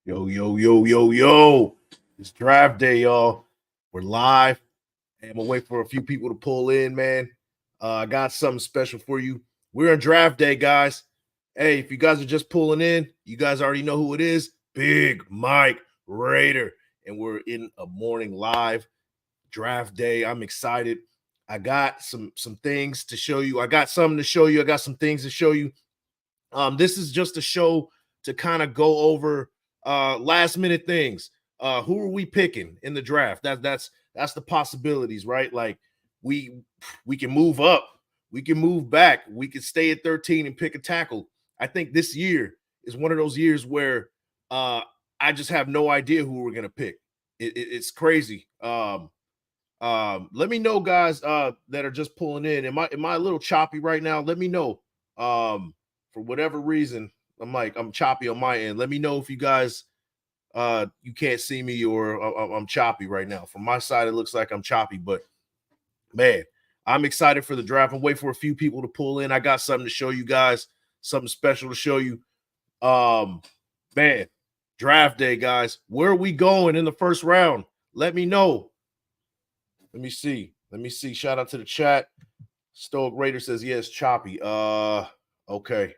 Yo, yo, yo, yo, yo. It's draft day, y'all. We're live. And I'm going to wait for a few people to pull in, man. I got something special for you. We're on draft day, guys. Hey, if you guys are just pulling in, you guys already know who it is. Big Mike Raider. And we're in a morning live draft day. I'm excited. I got some things to show you. I got something to show you. I got some things to show you. This is just a show to kind of go over last minute things. Who are we picking in the draft? That's the possibilities, right? Like we can move up, we can move back, we can stay at 13 and pick a tackle. I think this year is one of those years where I just have no idea who we're gonna pick. It's crazy. Let me know, guys, that are just pulling in. Am I a little choppy right now? Let me know. For whatever reason, I'm choppy on my end. Let me know if you guys you can't see me or I'm choppy right now. From my side, it looks like I'm choppy, but man, I'm excited for the draft. I'm waiting for a few people to pull in. I got something to show you guys, something special to show you. Man, draft day, guys. Where are we going in the first round? Let me know. Let me see. Shout out to the chat. Stoic Raider says yes, choppy. Okay.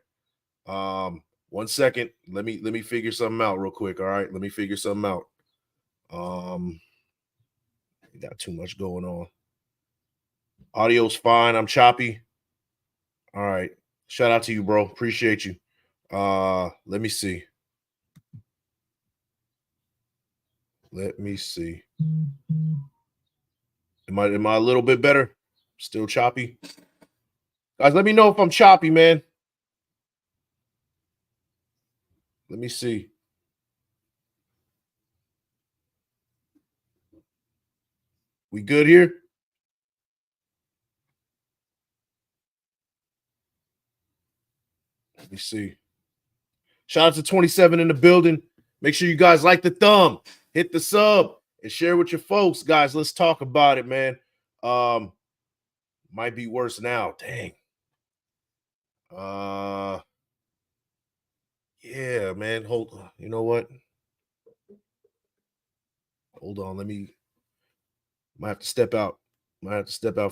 1 second. Let me figure something out real quick. All right. Let me figure something out. Got too much going on. Audio's fine. I'm choppy. All right. Shout out to you, bro. Appreciate you. Let me see. Am I a little bit better? Still choppy? Guys, let me know if I'm choppy, man. Let me see. We good here? Let me see. Shout out to 27 in the building. Make sure you guys like the thumb, hit the sub, and share with your folks. Guys, let's talk about it, man. Might be worse now. Dang. Yeah, man. Hold on. You know what? Hold on. Might have to step out.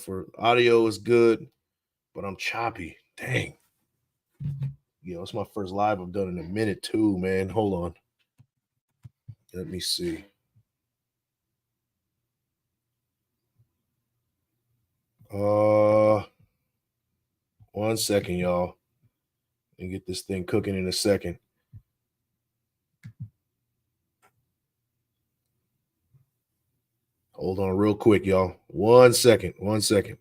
For audio is good, but I'm choppy. Dang. You know, it's my first live I've done in a minute too, man. Hold on. Let me see. One second, y'all. And get this thing cooking in a second. Hold on real quick, y'all. 1 second. 1 second.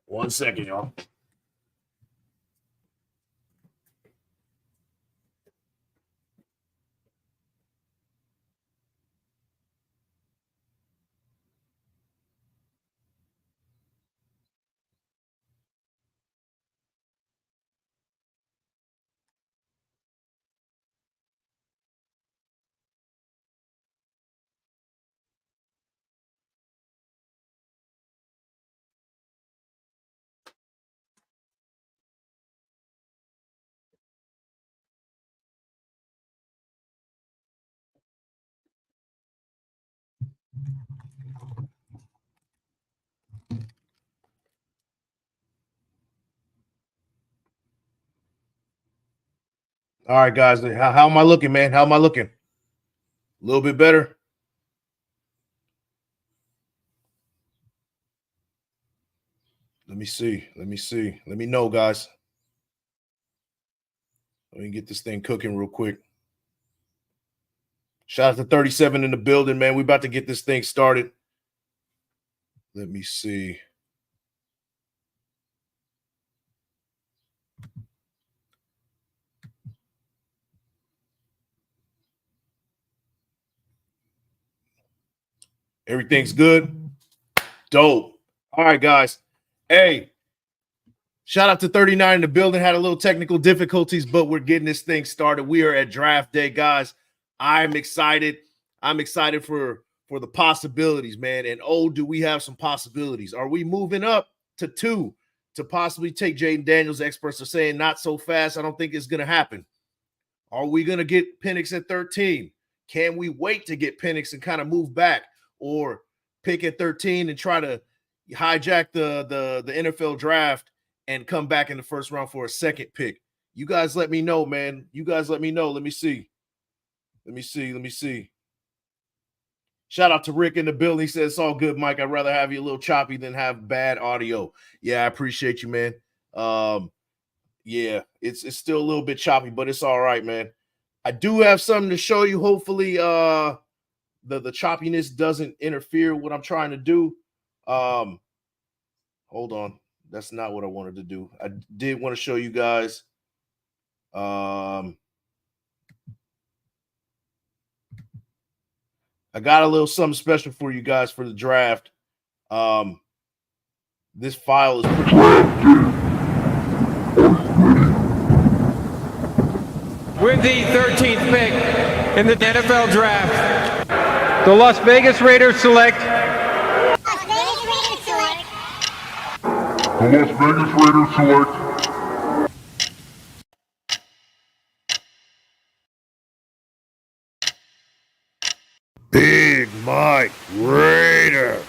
One second, y'all. All right, guys. How am I looking, man? How am I looking? A little bit better? Let me see. Let me know, guys. Let me get this thing cooking real quick. Shout out to 37 in the building, man. We about to get this thing started. Let me see. Everything's good? Dope. All right, guys. Hey, shout out to 39 in the building. Had a little technical difficulties, but we're getting this thing started. We are at draft day, guys. I'm excited. I'm excited for the possibilities, man. And oh, do we have some possibilities? Are we moving up to 2? to possibly take Jayden Daniels. Experts are saying not so fast. I don't think it's going to happen. Are we going to get Penix at 13? Can we wait to get Penix and kind of move back, or pick at 13 and try to hijack the NFL draft and come back in the first round for a second pick? You guys let me know, man. You guys let me know. Let me see. Shout out to Rick in the building. He says, it's all good, Mike. I'd rather have you a little choppy than have bad audio. Yeah, I appreciate you, man. Yeah, it's still a little bit choppy, but it's all right, man. I do have something to show you. Hopefully, the choppiness doesn't interfere with what I'm trying to do. Hold on. That's not what I wanted to do. I did want to show you guys. I got a little something special for you guys for the draft. This file is pretty good. With the 13th pick in the NFL draft, the Las Vegas Raiders select. The Las Vegas Raiders select. Big Mike Raider.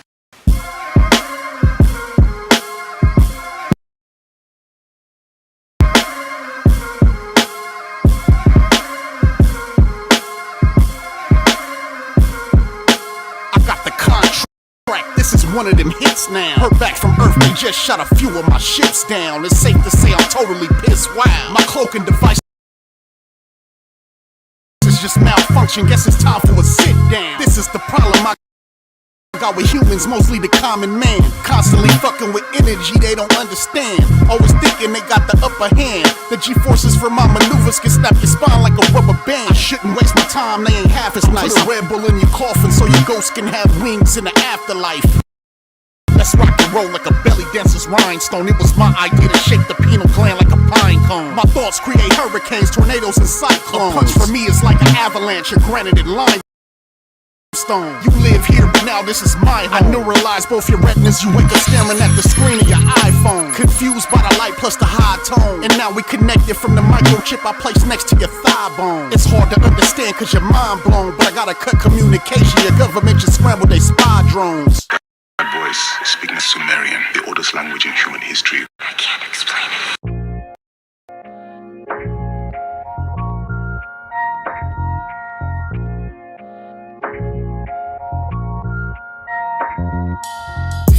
This is one of them hits now. Heard back from Earth, they just shot a few of my ships down. It's safe to say I'm totally pissed. Wow, my cloaking device is just malfunction. Guess it's time for a sit down. This is the problem I got with humans, mostly the common man. Constantly fucking with energy they don't understand. Always thinking they got the upper hand. The G-forces for my maneuvers can snap your spine like a rubber band. I shouldn't waste my time, they ain't half as nice. Put a Red Bull in your coffin so your ghost can have wings in the afterlife. Let's rock and roll like a belly dancer's rhinestone. It was my idea to shake the pineal gland like a pine cone. My thoughts create hurricanes, tornadoes, and cyclones. A punch for me is like an avalanche of granite and limestone. You live here, but now this is my home. I neuralize both your retinas. You wake up staring at the screen of your iPhone, confused by the light plus the high tone. And now we connected from the microchip I placed next to your thigh bone. It's hard to understand cause you're mind blown, but I gotta cut communication. Your government just scrambled they spy drones. My voice is speaking Sumerian, the oldest language in human history. I can't explain it.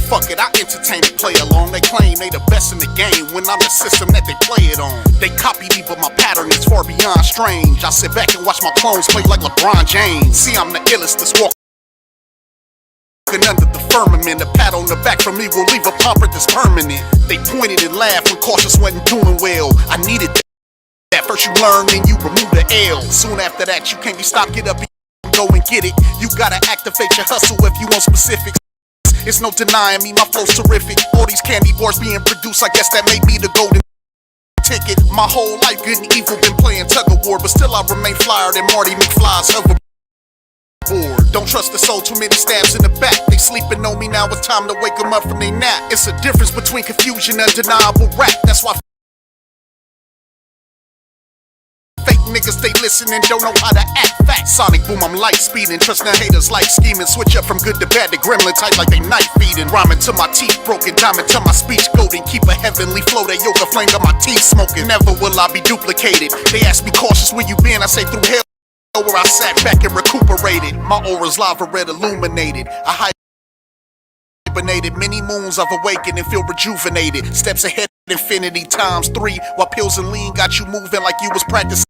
Fuck it, I entertain and play along. They claim they the best in the game when I'm the system that they play it on. They copy me, but my pattern is far beyond strange. I sit back and watch my clones play like LeBron James. See, I'm the illest that's walking under the firmament. A pat on the back from me will leave a pomper that's permanent. They pointed and laughed when cautious wasn't doing well. I needed that. First you learn, then you remove the L. Soon after that, you can't be stopped. Get up and go and get it. You gotta activate your hustle if you want specifics. It's no denying me, my flow's terrific. All these candy bars being produced, I guess that made me the golden ticket. My whole life, good and evil, been playing tug of war, but still I remain flyer than Marty McFly's hoverboard. Don't trust the soul, too many stabs in the back. They sleeping on me now, it's time to wake them up from their nap. It's a difference between confusion and undeniable rap. That's why fake niggas, they listen and don't know how to act fat. Sonic boom, I'm light speeding. Trust no haters like scheming. Switch up from good to bad to gremlin type like they night feeding. Rhyming till my teeth broken, diamond till my speech golden. Keep a heavenly flow, that yoga flame got my teeth smoking. Never will I be duplicated. They ask me cautious where you been, I say through hell where I sat back and recuperated. My aura's lava red illuminated. I hibernated many moons, I've awakened and feel rejuvenated. Steps ahead infinity times 3. While pills and lean got you moving like you was practicing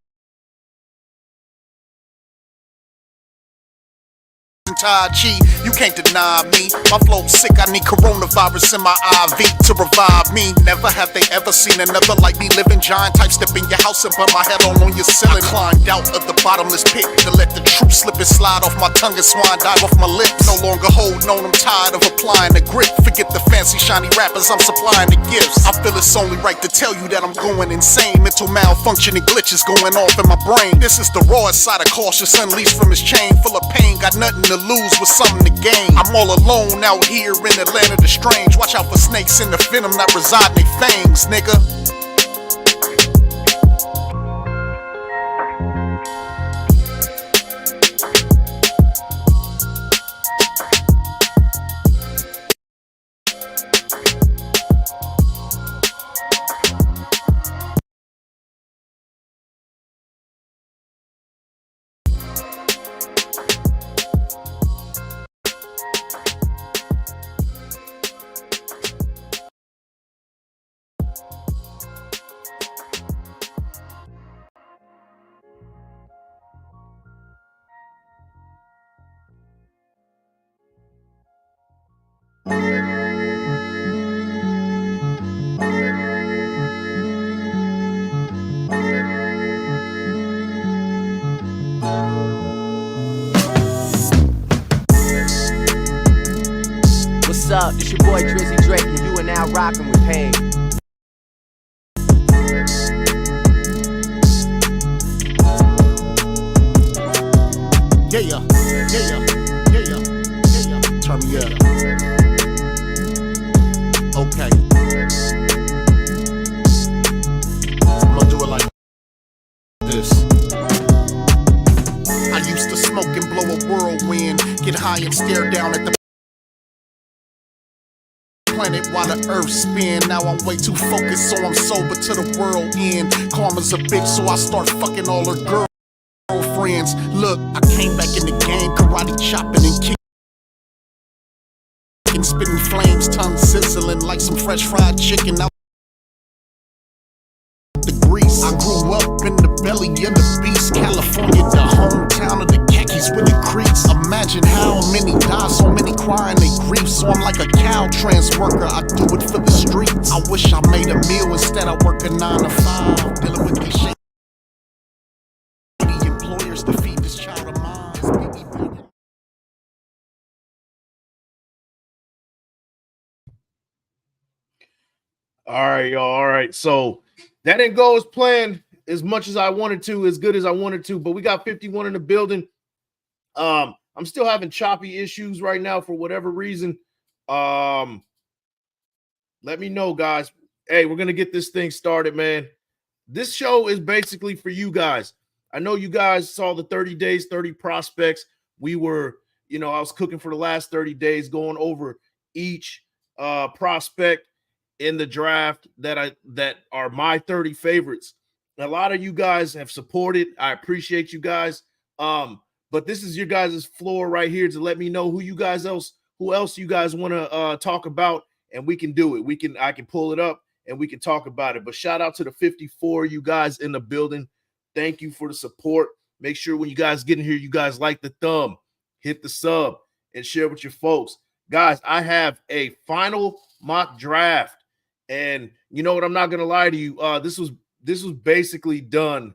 Tai Chi, you can't deny me. My flow's sick, I need coronavirus in my IV to revive me. Never have they ever seen another like me. Living giant type, step in your house and put my head on your ceiling. I climbed out of the bottomless pit to let the truth slip and slide off my tongue and swine dive off my lips. No longer holding on, I'm tired of applying the grip. Forget the fancy shiny rappers, I'm supplying the gifts. I feel it's only right to tell you that I'm going insane. Mental malfunction and glitches going off in my brain. This is the rawest side of cautious, unleashed from his chain. Full of pain, got nothing to lose. lose with something to gain. I'm all alone out here in the land of the strange. Watch out for snakes in the venom that reside in their fangs, nigga. What's up? This your boy Drizzy Drake, and you are now rocking with Pain. Yeah. Turn me up. Okay. I'm gonna do it like this. I used to smoke and blow a whirlwind, get high and stare down at the planet while the earth spin. Now I'm way too focused, so I'm sober to the world end. Karma's a bitch, so I start fucking all her girlfriends. Look, I came back in the game, karate chopping and kicking, spitting flames, tongue sizzling like some fresh fried chicken out the grease. I grew up in the belly of the beast, California, the hometown of the khakis with the crease. Imagine how many die, so many crying they grief. So I'm like a cow trans worker, I do it for the streets. I wish I made a meal, instead I work a 9 to 5, dealing with these shady employers to feed this child of mine. All right, y'all. All right. So that didn't go as planned, as much as I wanted to, as good as I wanted to, but we got 51 in the building. I'm still having choppy issues right now for whatever reason. Let me know, guys. Hey, we're gonna get this thing started, man. This show is basically for you guys. I know you guys saw the 30 days, 30 prospects. We were, I was cooking for the last 30 days, going over each prospect in the draft that are my 30 favorites. A lot of you guys have supported. I appreciate you guys. But this is your guys' floor right here to let me know who else you guys want to talk about, and we can do it. I can pull it up and we can talk about it. But shout out to the 54 you guys in the building. Thank you for the support. Make sure when you guys get in here, you guys like the thumb, hit the sub, and share with your folks. Guys, I have a final mock draft. And you know what? I'm not gonna lie to you. This was basically done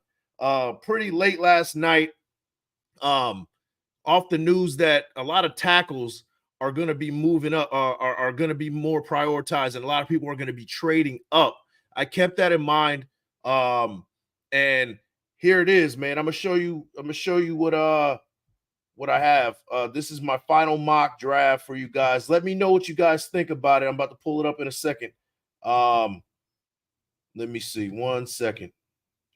pretty late last night. Off the news that a lot of tackles are going to be moving up, are going to be more prioritized, and a lot of people are going to be trading up. I kept that in mind, and here it is, man. I'm gonna show you what I have. This is my final mock draft for you guys. Let me know what you guys think about it. I'm about to pull it up in a second. Let me see. 1 second.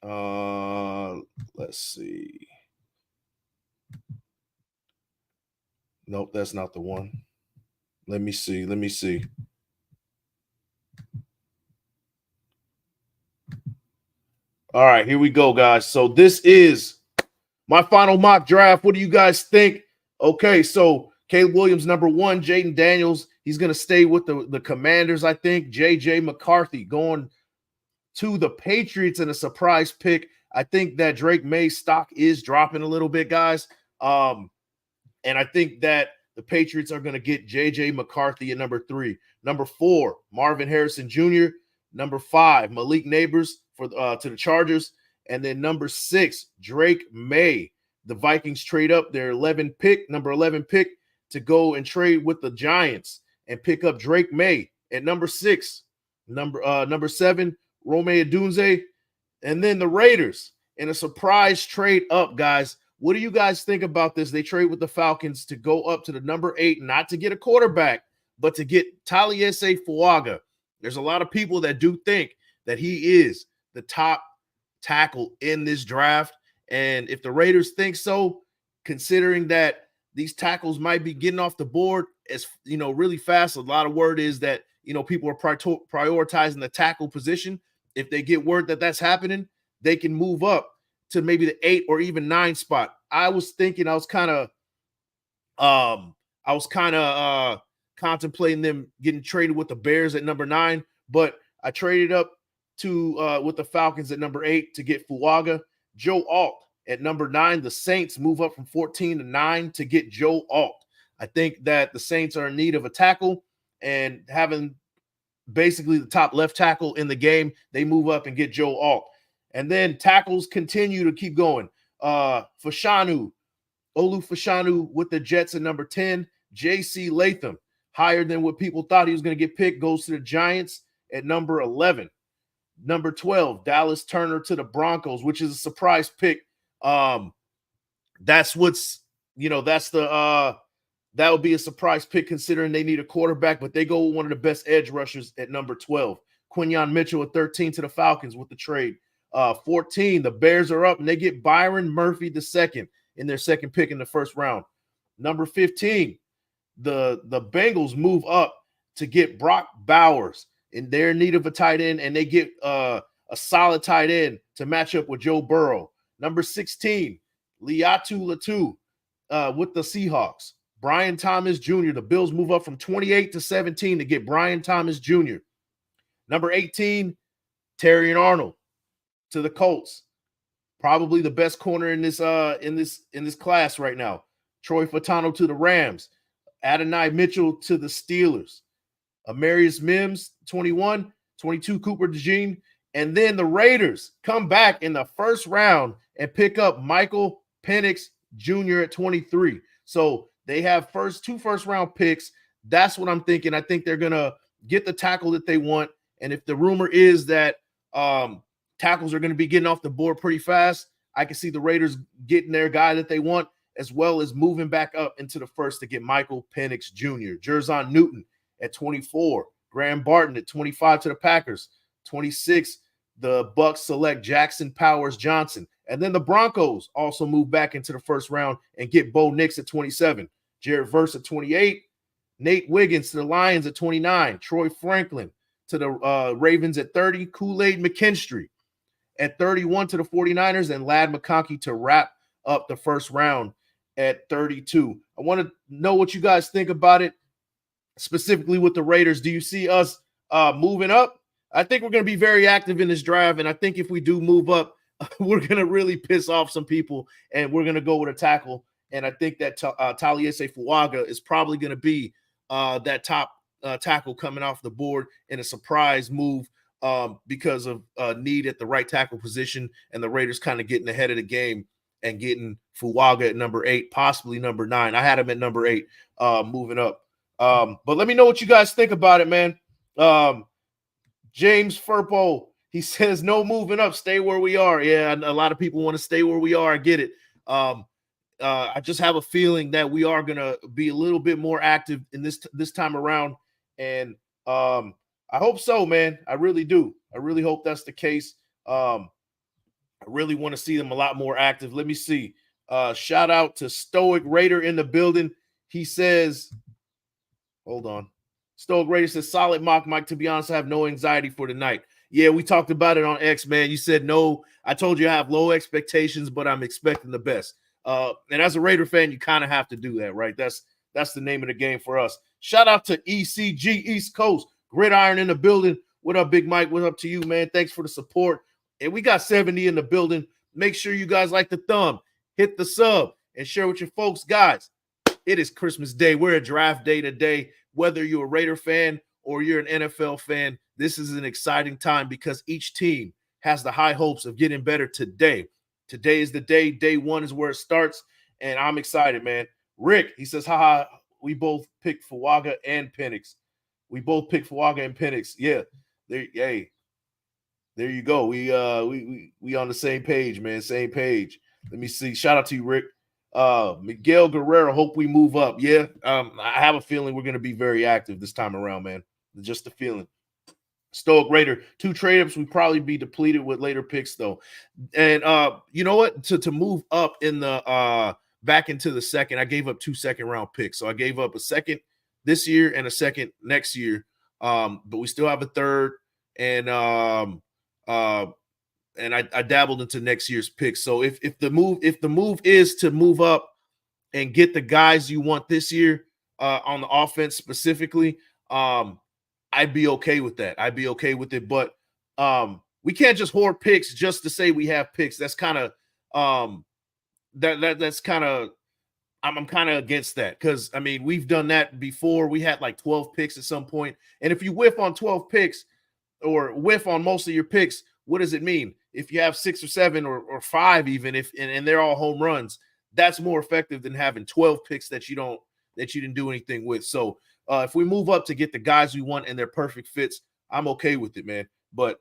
Let's see. Nope, that's not the one. Let me see. All right, here we go, guys. So this is my final mock draft. What do you guys think? Okay, so Caleb Williams, number 1, Jayden Daniels. He's going to stay with the Commanders, I think. J.J. McCarthy going to the Patriots in a surprise pick. I think that Drake May's stock is dropping a little bit, guys. And I think that the Patriots are going to get J.J. McCarthy at number 3. Number 4, Marvin Harrison Jr. Number 5, Malik Neighbors to the Chargers. And then number 6, Drake May. The Vikings trade up their number 11 pick to go and trade with the Giants and pick up Drake May at number 6. Number 7, Rome Odunze. And then the Raiders in a surprise trade up, guys, What do you guys think about this? They trade with the Falcons to go up to the number 8, not to get a quarterback, but to get Taliese Fuaga. There's a lot of people that do think that he is the top tackle in this draft. And if the Raiders think so, considering that these tackles might be getting off the board as really fast, a lot of word is that people are prioritizing the tackle position. If they get word that that's happening, they can move up to maybe the 8 or even 9 spot. I was contemplating them getting traded with the Bears at number 9, but I traded up to with the Falcons at number 8 to get Fuaga. Joe Alt at number 9. The Saints move up from 14 to 9 to get Joe Alt. I think that the Saints are in need of a tackle, and having basically the top left tackle in the game, they move up and get Joe Alt. And then tackles continue to keep going. Olu Fashanu with the Jets at number 10. JC Latham, higher than what people thought he was going to get picked, goes to the Giants at number 11. Number 12, Dallas Turner to the Broncos, which is a surprise pick. That would be a surprise pick considering they need a quarterback, but they go with one of the best edge rushers at number 12. Quinyon Mitchell at 13 to the Falcons with the trade. 14, the Bears are up and they get Byron Murphy II in their second pick in the first round. Number 15, the Bengals move up to get Brock Bowers, and they're in need of a tight end, and they get a solid tight end to match up with Joe Burrow. Number 16, Liatu Latu with the Seahawks. Brian Thomas Jr., the Bills move up from 28 to 17 to get Brian Thomas Jr. Number 18, Terrion Arnold to the Colts. Probably the best corner in this class right now. Troy Fatano to the Rams. Adonai Mitchell to the Steelers. Amarius Mims, 21, 22, Cooper DeJean. And then the Raiders come back in the first round and pick up Michael Penix Jr. at 23. So they have two first-round picks. That's what I'm thinking. I think they're going to get the tackle that they want. And if the rumor is that tackles are going to be getting off the board pretty fast, I can see the Raiders getting their guy that they want, as well as moving back up into the first to get Michael Penix Jr. Jerzon Newton at 24. Graham Barton at 25 to the Packers. 26, the Bucs select Jackson Powers Johnson. And then the Broncos also move back into the first round and get Bo Nix at 27. Jared Verse at 28. Nate Wiggins to the Lions at 29. Troy Franklin to the Ravens at 30. Kool-Aid McKinstry at 31 to the 49ers. And Ladd McConkey to wrap up the first round at 32. I want to know what you guys think about it, specifically with the Raiders. Do you see us moving up? I think we're going to be very active in this drive, and I think if we do move up, we're going to really piss off some people, and we're going to go with a tackle. And I think that Taliese Fuaga is probably going to be that top tackle coming off the board in a surprise move because of need at the right tackle position, and the Raiders kind of getting ahead of the game and getting Fuaga at number 8, possibly number 9. I had him at number 8 moving up. But let me know what you guys think about it, man. James Furpo, he says, no moving up, stay where we are. Yeah, a lot of people want to stay where we are. I get it. I just have a feeling that we are going to be a little bit more active in this time around. And I hope so, man. I really do. I really hope that's the case. I really want to see them a lot more active. Let me see. Shout out to Stoic Raider in the building. He says, hold on. Stoic Raider says, solid mock, Mike. To be honest, I have no anxiety for tonight. Yeah, we talked about it on X, man. You said no. I told you I have low expectations, but I'm expecting the best. And as a Raider fan, you kind of have to do that, right? That's the name of the game for us. Shout out to ECG East Coast. Gridiron in the building. What up, Big Mike? What up to you, man? Thanks for the support. And we got 70 in the building. Make sure you guys like the thumb, hit the sub, and share with your folks. Guys, it is Christmas Day. We're at draft day today. Whether you're a Raider fan or you're an NFL fan, this is an exciting time because each team has the high hopes of getting better today. Today is the day. Day one is where it starts, and I'm excited, man. Rick, he says, haha, we both picked Fuaga and Penix. We both picked Fuaga and Penix. Yeah, there you go. We on the same page, man. Same page. Let me see. Shout out to you, Rick. Miguel Guerrero, hope we move up. Yeah, I have a feeling we're going to be very active this time around, man. Just a feeling. Stoic Raider, 2 trade-ups, we probably be depleted with later picks, though. And you know what? To move up in the back into the second, I gave up 2 second-round picks. So I gave up a second this year and a second next year. But we still have a third, and I dabbled into next year's picks. So if the move is to move up and get the guys you want this year on the offense specifically, I'd be okay with that. I'd be okay with it. But we can't just hoard picks just to say we have picks. That's kind of that's kind of I'm kind of against that, because I mean, we've done that before. We had like 12 picks at some point, and if you whiff on 12 picks or whiff on most of your picks, what does it mean? If you have 6 or 7 or 5, even if and they're all home runs, that's more effective than having 12 picks that you didn't do anything with. So if we move up to get the guys we want and they're perfect fits, I'm okay with it, man. But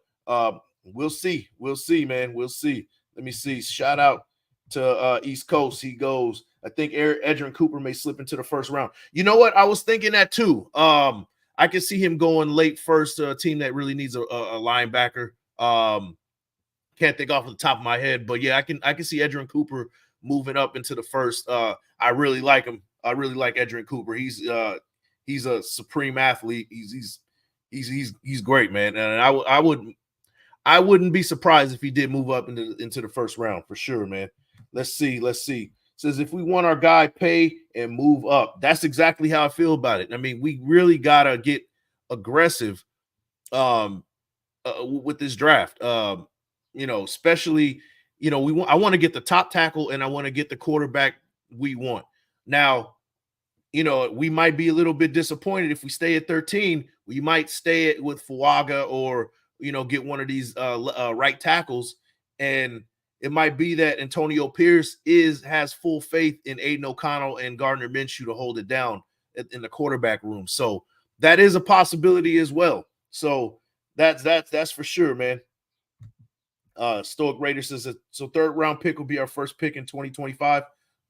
we'll see. We'll see, man. We'll see. Let me see. Shout out to East Coast. He goes, I think Edgerrin Cooper may slip into the first round. You know what? I was thinking that too. I can see him going late first to a team that really needs a linebacker. Can't think off the top of my head, but yeah, I can see Edgerrin Cooper moving up into the first. I really like him. I really like Edgerrin Cooper. He's a supreme athlete. He's great, man. And I wouldn't be surprised if he did move up into the first round for sure, man. Let's see. Says if we want our guy, pay and move up. That's exactly how I feel about it. I mean, we really gotta get aggressive with this draft. Especially, I want to get the top tackle and I want to get the quarterback we want. Now, we might be a little bit disappointed if we stay at 13. We might stay with Fuaga or get one of these right tackles, and it might be that Antonio Pierce has full faith in Aiden O'Connell and Gardner Minshew to hold it down in the quarterback room. So that is a possibility as well. So that's for sure, man. Stoic Raider says so 3rd round pick will be our first pick in 2025.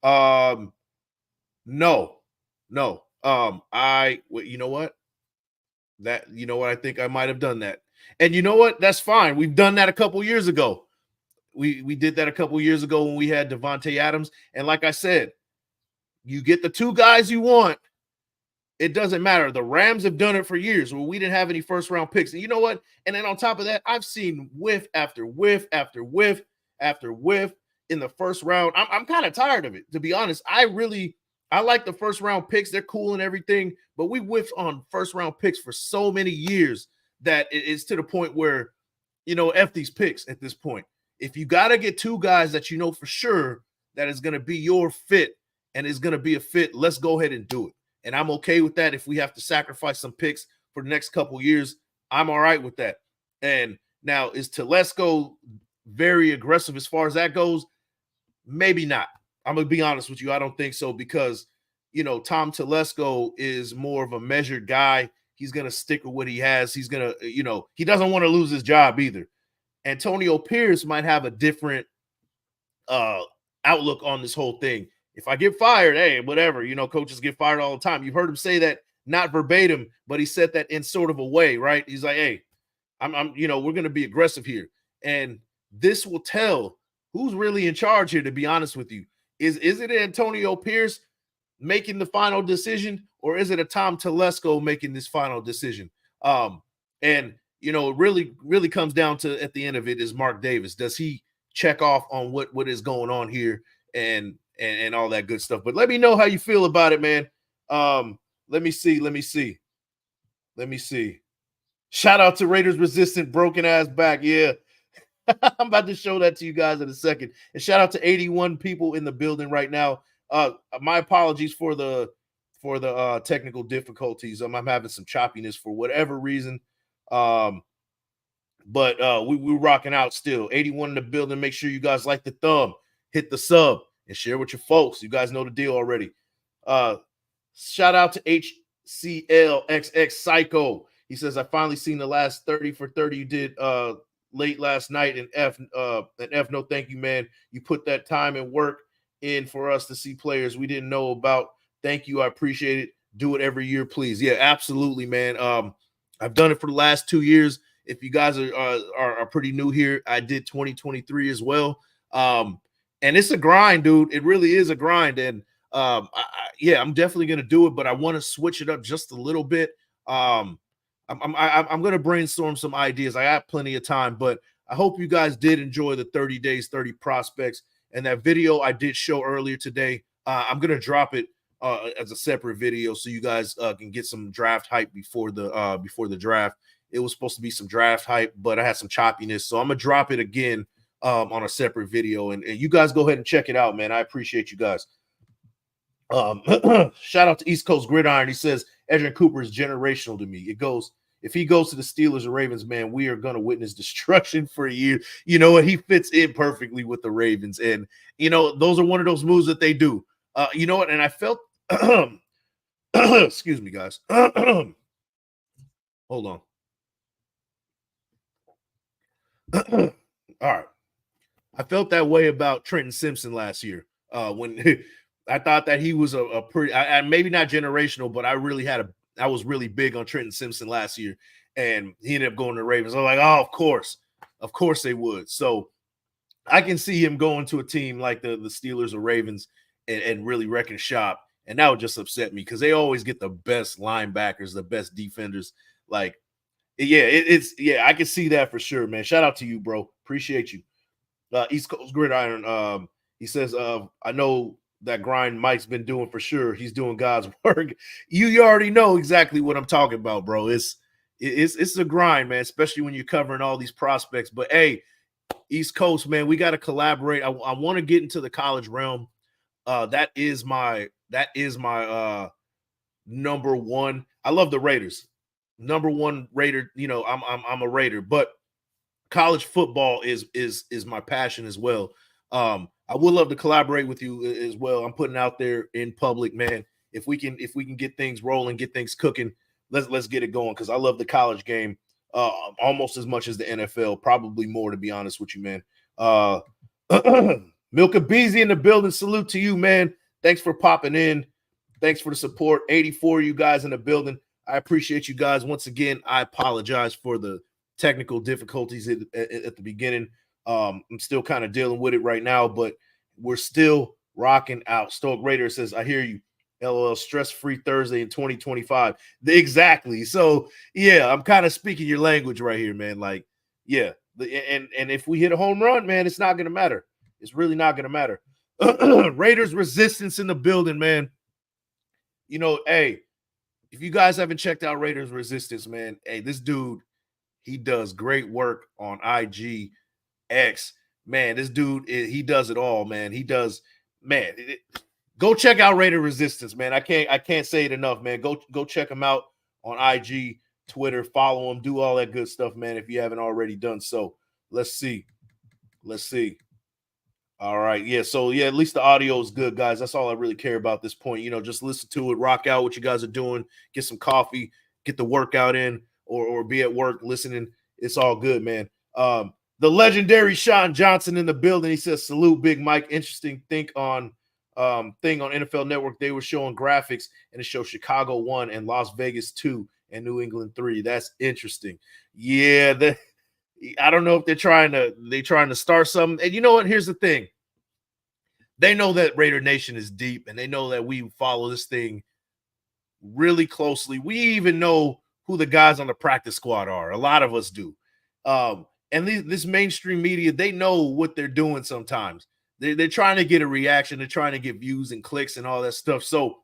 No. You know what? I think I might have done that. And you know what? That's fine. We've done that a couple years ago. We did that a couple years ago when we had Devontae Adams. And like I said, you get the 2 guys you want. It doesn't matter. The Rams have done it for years where we didn't have any first round picks. And you know what? And then on top of that, I've seen whiff after whiff after whiff after whiff in the first round. I'm kind of tired of it, to be honest. I like the first round picks. They're cool and everything, but we whiffed on first round picks for so many years that it's to the point where, F these picks at this point. If you got to get 2 guys that you know for sure that is going to be your fit and is going to be a fit, let's go ahead and do it. And I'm okay with that. If we have to sacrifice some picks for the next couple years, I'm all right with that. And now, is Telesco very aggressive as far as that goes? Maybe not. I'm going to be honest with you. I don't think so, because, Tom Telesco is more of a measured guy. He's going to stick with what he has. He's going to, he doesn't want to lose his job either. Antonio Pierce might have a different outlook on this whole thing. If I get fired, hey, whatever, coaches get fired all the time. You've heard him say that, not verbatim, but he said that in sort of a way, right? He's like, hey, I'm we're going to be aggressive here. And this will tell who's really in charge here, to be honest with you. Is it Antonio Pierce making the final decision, or is it a Tom Telesco making this final decision? And it really comes down to, at the end of it, is Mark Davis. Does he check off on what is going on here and all that good stuff? But let me know how you feel about it, man. Let me see. Shout out to Raiders Resistant, broken ass back. Yeah. I'm about to show that to you guys in a second. And shout out to 81 people in the building right now. My apologies for the technical difficulties. I'm having some choppiness for whatever reason. But we're rocking out still. 81 in the building. Make sure you guys like the thumb, hit the sub, and share with your folks. You guys know the deal already. Shout out to HCLXX Psycho. He says, I finally seen the last 30 for 30 you did late last night, and F, no, thank you, man. You put that time and work in for us to see players we didn't know about. Thank you. I appreciate it. Do it every year, please. Yeah, absolutely, man. I've done it for the last 2 years. If you guys are pretty new here, I did 2023 as well. And it's a grind, dude. It really is a grind. And yeah, I'm definitely gonna do it, but I want to switch it up just a little bit. I'm gonna brainstorm some ideas. I got plenty of time, but I hope you guys did enjoy the 30 days, 30 prospects, and that video I did show earlier today. I'm gonna drop it as a separate video so you guys can get some draft hype before the draft. It was supposed to be some draft hype, but I had some choppiness, so I'm gonna drop it again on a separate video, and you guys go ahead and check it out, man. I appreciate you guys. Shout out to East Coast Gridiron. He says Edgerrin Cooper is generational to me. It goes, if he goes to the Steelers or Ravens, man, we are gonna witness destruction for a year. You know what? He fits in perfectly with the Ravens, and you know those are one of those moves that they do. You know what? And I felt, excuse me, guys. Hold on. All right. I felt that way about Trenton Simpson last year when I thought that he was a pretty, maybe not generational, but I was really big on Trenton Simpson last year, and he ended up going to the Ravens. I was like, oh, of course they would. So I can see him going to a team like the Steelers or Ravens and really wrecking shop, and that would just upset me because they always get the best linebackers, the best defenders. Like, yeah, I can see that for sure, man. Shout out to you, bro. Appreciate you. East Coast Gridiron, he says, I know that grind Mike's been doing for sure. He's doing God's work. You already know exactly what I'm talking about, bro. It's a grind, man, especially when you're covering all these prospects. But hey, East Coast, man, we got to collaborate. I want to get into the college realm. That is my number one. I love the Raiders. Number one Raider, you know, I'm a Raider, but college football is my passion as well. I would love to collaborate with you as well. I'm putting out there in public, man. If we can get things rolling, get things cooking, let's get it going, because I love the college game almost as much as the NFL, probably more, to be honest with you, man. Milka Beezy in the building. Salute to you, man. Thanks for popping in. Thanks for the support. 84 you guys in the building. I appreciate you guys. Once again, I apologize for the technical difficulties at the beginning. I'm still kind of dealing with it right now, but we're still rocking out. Stoic Raider says, I hear you. LOL, stress-free Thursday in 2025. Exactly. So, yeah, I'm kind of speaking your language right here, man. Like, yeah. And if we hit a home run, man, it's not going to matter. It's really not going to matter. Raiders resistance in the building, man. You know, hey, if you guys haven't checked out Raiders resistance, man, hey, this dude, he does great work on IG, X. Man, this dude, he does it all, man. He does, man. Go check out Raider Resistance, man. I can't say it enough, man. Go check him out on IG, Twitter, follow him, do all that good stuff, man, if you haven't already done so. Let's see. All right. Yeah. So, yeah, at least the audio is good, guys. That's all I really care about at this point. You know, just listen to it, rock out what you guys are doing, get some coffee, get the workout in, or be at work listening. It's all good, man. The legendary Sean Johnson in the building. He says, salute, Big Mike. Interesting thing on NFL Network. They were showing graphics, and it shows Chicago 1 and Las Vegas 2 and New England 3. That's interesting. Yeah, I don't know if they're trying to start something. And you know what? Here's the thing. They know that Raider Nation is deep, and they know that we follow this thing really closely. We even know who the guys on the practice squad are. A lot of us do. And this mainstream media, they know what they're doing sometimes. They're trying to get a reaction. They're trying to get views and clicks and all that stuff. So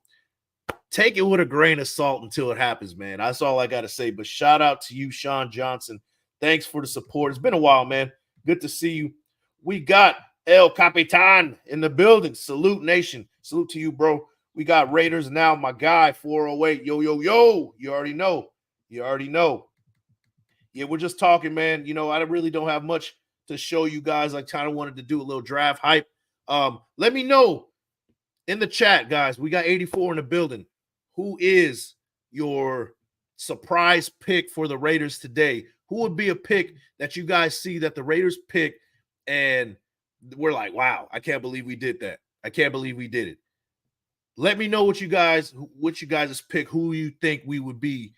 take it with a grain of salt until it happens, man. That's all I got to say. But shout out to you, Sean Johnson. Thanks for the support. It's been a while, man. Good to see you. We got El Capitan in the building. Salute, nation. Salute to you, bro. We got Raiders now. My guy, 408. Yo. You already know. Yeah, we're just talking, man. You know, I really don't have much to show you guys. I kind of wanted to do a little draft hype. Let me know in the chat, guys. We got 84 in the building. Who is your surprise pick for the Raiders today? Who would be a pick that you guys see that the Raiders pick and we're like, wow, I can't believe we did that. I can't believe we did it. Let me know what you guys pick, who you think we would be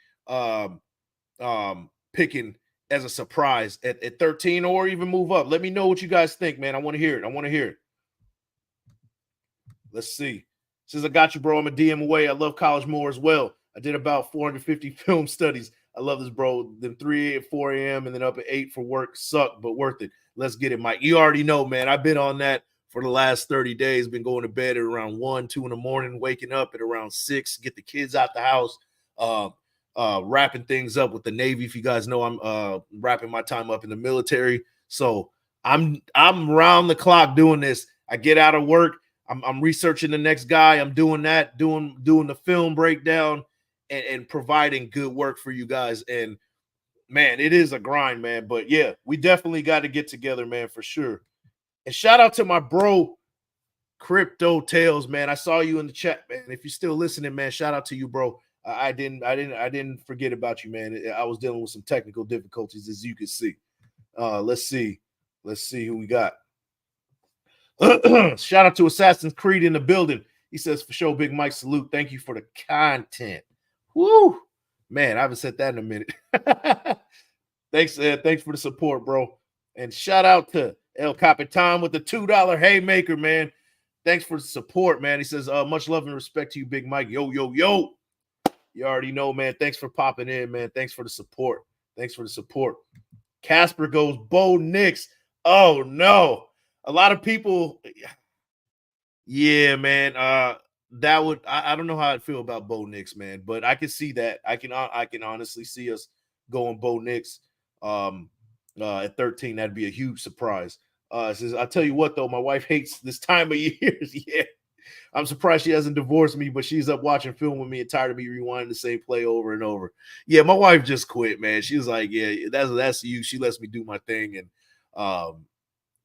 picking as a surprise at 13 or even move up. Let me know what you guys think, man. I want to hear it. Let's see. Says, I got you, bro. I'm a DM away. I love college more as well. I did about 450 film studies. I love this, bro. Then 3 at 4 a.m. and then up at 8 for work. Suck, but worth it. Let's get it, Mike. You already know, man. I've been on that for the last 30 days. Been going to bed at around 1, 2 in the morning, waking up at around 6, get the kids out the house, wrapping things up with the Navy. If you guys know, I'm wrapping my time up in the military. So I'm round the clock doing this. I get out of work. I'm researching the next guy. I'm doing that, doing the film breakdown and providing good work for you guys. And man, it is a grind, man. But yeah, we definitely got to get together, man, for sure. And shout out to my bro, Crypto Tales, man. I saw you in the chat, man. If you're still listening, man, shout out to you, bro. I didn't forget about you, man. I was dealing with some technical difficulties, as you can see. Let's see who we got. Shout out to Assassin's Creed in the building. He says, for sure, Big Mike, salute. Thank you for the content. Woo, man, I haven't said that in a minute. Thanks for the support, bro. And shout out to El Capitan with the $2 haymaker, man. Thanks for the support, man. He says, much love and respect to you, Big Mike. Yo, yo, yo. You already know, man. Thanks for popping in, man. Thanks for the support. Casper goes, Bo Nix. Oh, no. A lot of people, yeah, man. That would I don't know how I'd feel about Bo Nix, man, but I can see that. I can honestly see us going Bo Nix at 13. That'd be a huge surprise. Says, I tell you what, though, my wife hates this time of year. Yeah. I'm surprised she hasn't divorced me, but she's up watching film with me and tired of me rewinding the same play over and over. Yeah, my wife just quit, man. She was like, yeah, that's you. She lets me do my thing. And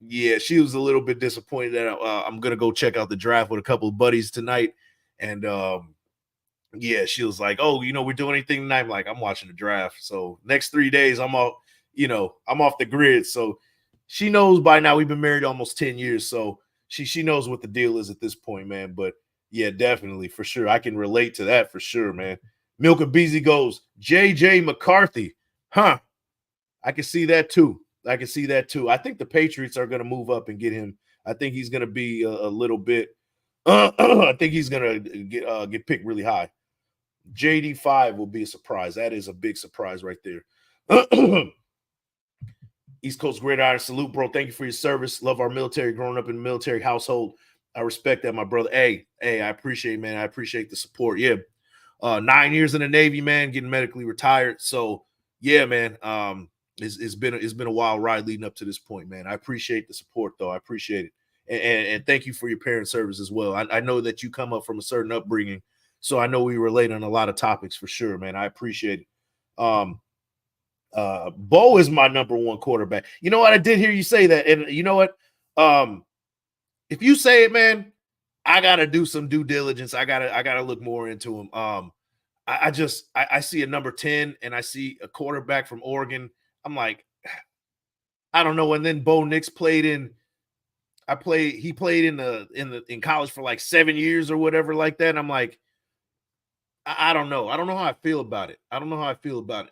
yeah, she was a little bit disappointed that I'm going to go check out the draft with a couple of buddies tonight. And yeah, she was like, oh, we're doing anything tonight? I'm like, I'm watching the draft. So next 3 days, I'm off, I'm off the grid. So she knows by now we've been married almost 10 years. So she knows what the deal is at this point, man. But yeah, definitely, for sure. I can relate to that for sure, man. Milka Beezy goes, JJ McCarthy. Huh. I can see that too. I think the Patriots are going to move up and get him. I think he's going to be a little bit. I think he's going to get picked really high. JD5 will be a surprise. That is a big surprise right there. East Coast Gridiron, salute, bro. Thank you for your service. Love our military. Growing up in a military household, I respect that, my brother. Hey, I appreciate it, man. I appreciate the support. Yeah, 9 years in the Navy, man. Getting medically retired. So yeah, man. It's been a wild ride leading up to this point, man. I appreciate the support, though. I appreciate it, and thank you for your parent service as well. I know that you come up from a certain upbringing, so I know we relate on a lot of topics for sure, man. I appreciate it. Bo is my number one quarterback. You know what? I did hear you say that, and you know what? If you say it, man, I gotta do some due diligence. I gotta look more into him. I see a number 10, and I see a quarterback from Oregon. I'm like, I don't know. And then Bo Nix played in college for like 7 years or whatever like that. And I'm like, I don't know. I don't know how I feel about it.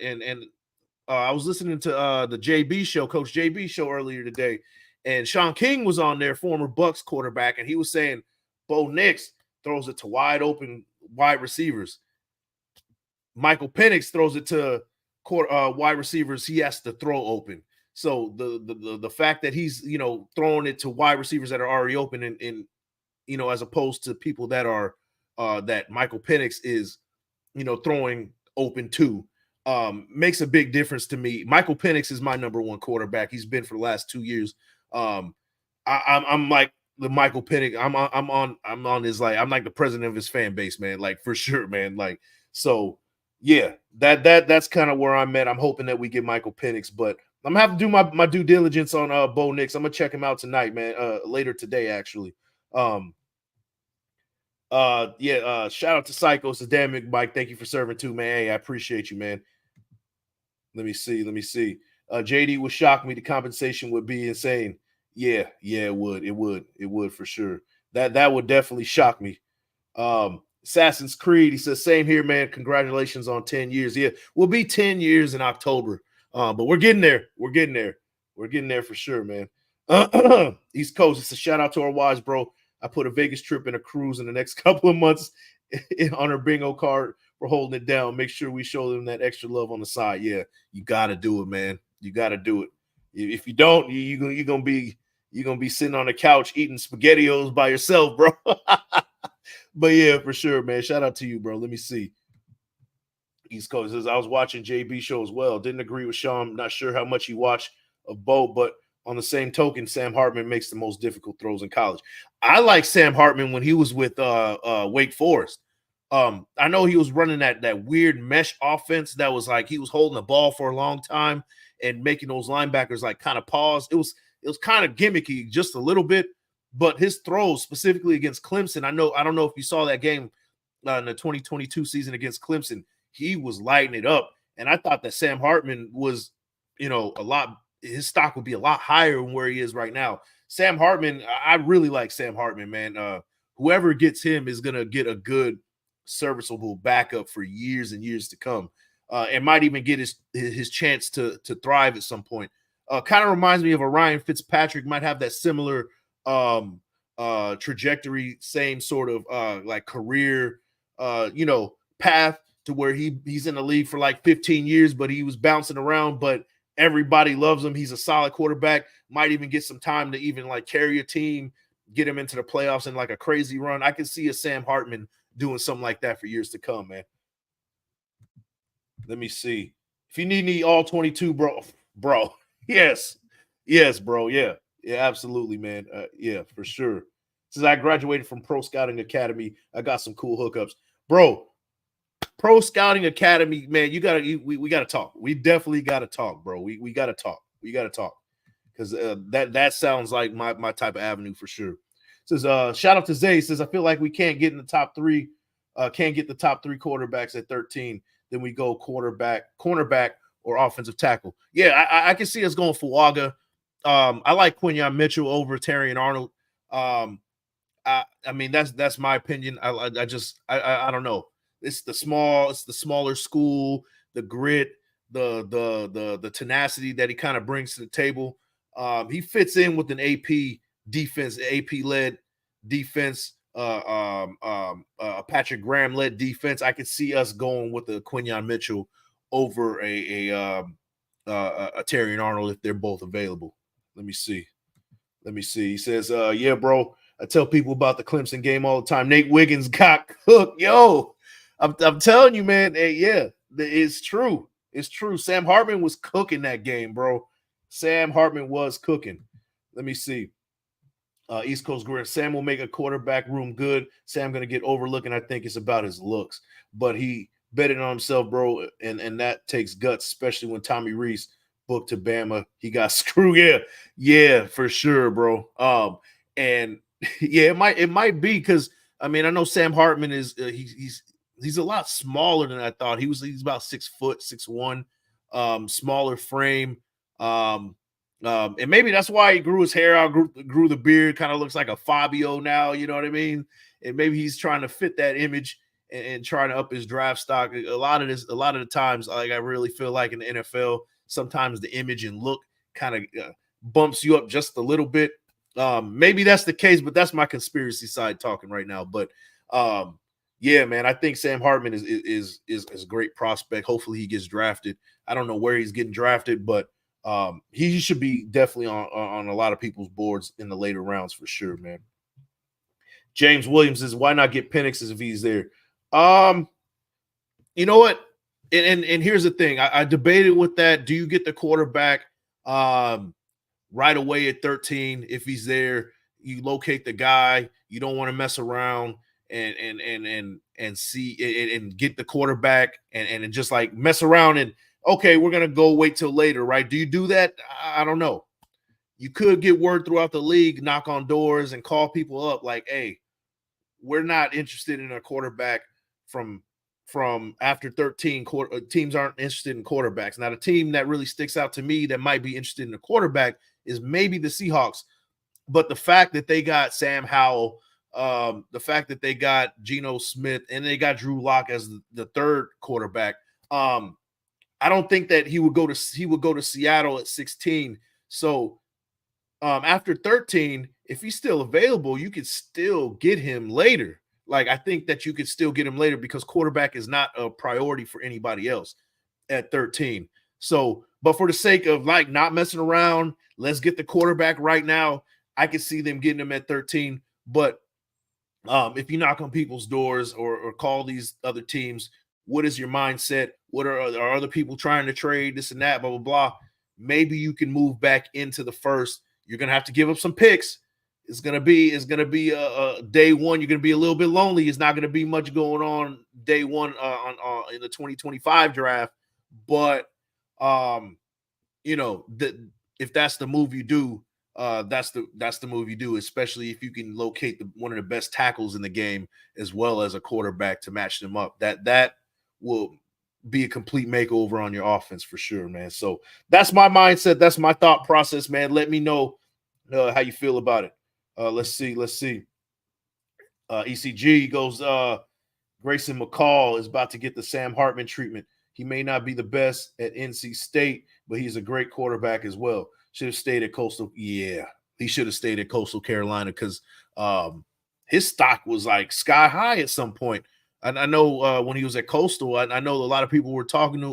And I was listening to the JB show, Coach JB show earlier today, and Sean King was on there, former Bucks quarterback, and he was saying Bo Nix throws it to wide open wide receivers. Michael Penix throws it to wide receivers he has to throw open. So the fact that he's throwing it to wide receivers that are already open and as opposed to people that are that Michael Penix is throwing open to makes a big difference to me. Michael Penix is my number one quarterback. He's been for the last 2 years. I'm like the Michael Penix. I'm on his, like, I'm like the president of his fan base, man. Like, for sure, man. Like, so yeah, that's kind of where I'm at. I'm hoping that we get Michael Penix, but I'm gonna have to do my due diligence on Bo Nix. I'm gonna check him out tonight, man. Later today, actually. Shout out to Psychos, the damn Mike. Thank you for serving too, man. Hey, I appreciate you, man. Let me see. JD would shock me. The compensation would be insane. Yeah, it would for sure. That would definitely shock me. Assassin's Creed, he says, same here, man. Congratulations on 10 years. Yeah, we'll be 10 years in October. But we're getting there. We're getting there for sure, man. East Coast, it's a shout out to our wives, bro. I put a Vegas trip and a cruise in the next couple of months on her bingo card. We're holding it down. Make sure we show them that extra love on the side. Yeah, you got to do it, man. You got to do it. If you don't, you're gonna be sitting on the couch eating SpaghettiOs by yourself, bro. But yeah, for sure, man. Shout out to you, bro. Let me see. East Coast says, I was watching JB show as well. Didn't agree with Sean. Not sure how much he watched of Bo, but on the same token, Sam Hartman makes the most difficult throws in college. I like Sam Hartman when he was with Wake Forest. I know he was running that weird mesh offense that was like he was holding the ball for a long time and making those linebackers like kind of pause. It was kind of gimmicky just a little bit, but his throws specifically against Clemson, I don't know if you saw that game in the 2022 season against Clemson, he was lighting it up. And I thought that Sam Hartman was, his stock would be a lot higher than where he is right now. Sam Hartman, I really like Sam Hartman, man. Whoever gets him is going to get a good serviceable backup for years and years to come. And might even get his chance to thrive at some point. Kind of reminds me of a Ryan Fitzpatrick, might have that similar trajectory, same sort of like career, path to where he's in the league for like 15 years, but he was bouncing around, but everybody loves him. He's a solid quarterback, might even get some time to even like carry a team, get him into the playoffs in like a crazy run. I can see a Sam Hartman doing something like that for years to come, man. Let me see. If you need me all 22, bro. Yes, bro. Yeah, absolutely, man. Yeah, for sure. Since I graduated from Pro Scouting Academy, I got some cool hookups, bro. Pro Scouting Academy, man. We gotta talk. We definitely gotta talk, bro. We gotta talk. We gotta talk because that sounds like my type of avenue for sure. Says shout out to Zay. Says I feel like we can't get in the top three. Can't get the top three quarterbacks at 13. Then we go cornerback, or offensive tackle. Yeah, I can see us going Fuaga. I like Quinyon Mitchell over Terrion Arnold. I mean that's my opinion. I don't know. It's the smaller school, the grit, the tenacity that he kind of brings to the table. He fits in with an AP defense, AP led defense. Patrick Graham led defense. I could see us going with the Quinyon Mitchell over a Terrion Arnold if they're both available. Let me see. He says, yeah, bro. I tell people about the Clemson game all the time. Nate Wiggins got cooked. Yo, I'm telling you, man. Hey, yeah, it's true. It's true. Sam Hartman was cooking that game, bro. Sam Hartman was cooking. Let me see. East Coast Grid. Sam will make a quarterback room good. Sam going to get overlooked, and I think it's about his looks. But he betted on himself, bro, and that takes guts, especially when Tommy Rees booked to Bama. He got screwed. Yeah, for sure, bro. And yeah, it might be because I mean I know Sam Hartman is he's a lot smaller than I thought. He's about 6 foot, 6'1", smaller frame. And maybe that's why he grew his hair out, grew the beard, kind of looks like a Fabio now, you know what I mean? And maybe he's trying to fit that image and trying to up his draft stock. A lot of the times, like I really feel like in the NFL, sometimes the image and look kind of bumps you up just a little bit. Maybe that's the case, but that's my conspiracy side talking right now. But yeah, man, I think Sam Hartman is a great prospect. Hopefully he gets drafted. I don't know where he's getting drafted, but he should be definitely on a lot of people's boards in the later rounds for sure, man. James Williams says, why not get Penix if he's there? You know what? And here's the thing. I debated with that. Do you get the quarterback right away at 13 if he's there? You locate the guy. You don't want to mess around and see and get the quarterback and just like mess around and okay, we're going to go wait till later, right? Do you do that? I don't know. You could get word throughout the league, knock on doors and call people up like, hey, we're not interested in a quarterback from from after 13 teams aren't interested in quarterbacks. Now, the team that really sticks out to me that might be interested in a quarterback is maybe the Seahawks. But the fact that they got Sam Howell, the fact that they got Geno Smith, and they got Drew Lock as the third quarterback, I don't think that he would go to Seattle at 16. So after 13, if he's still available, you could still get him later. Like, I think that you could still get him later because quarterback is not a priority for anybody else at 13. So, but for the sake of like not messing around, let's get the quarterback right now. I could see them getting him at 13. But if you knock on people's doors or call these other teams, what is your mindset? What are other people trying to trade, this and that, blah, blah, blah. Maybe you can move back into the first. You're going to have to give up some picks. It's gonna be a day one. You're gonna be a little bit lonely. It's not gonna be much going on day one in the 2025 draft. But if that's the move you do, that's the move you do. Especially if you can locate one of the best tackles in the game as well as a quarterback to match them up. That will be a complete makeover on your offense for sure, man. So that's my mindset. That's my thought process, man. Let me know how you feel about it. Let's see. ECG goes, Grayson McCall is about to get the Sam Hartman treatment. He may not be the best at NC State, but he's a great quarterback as well. Should have stayed at Coastal. Yeah, he should have stayed at Coastal Carolina because his stock was like sky high at some point. And I know when he was at Coastal, I know a lot of people were talking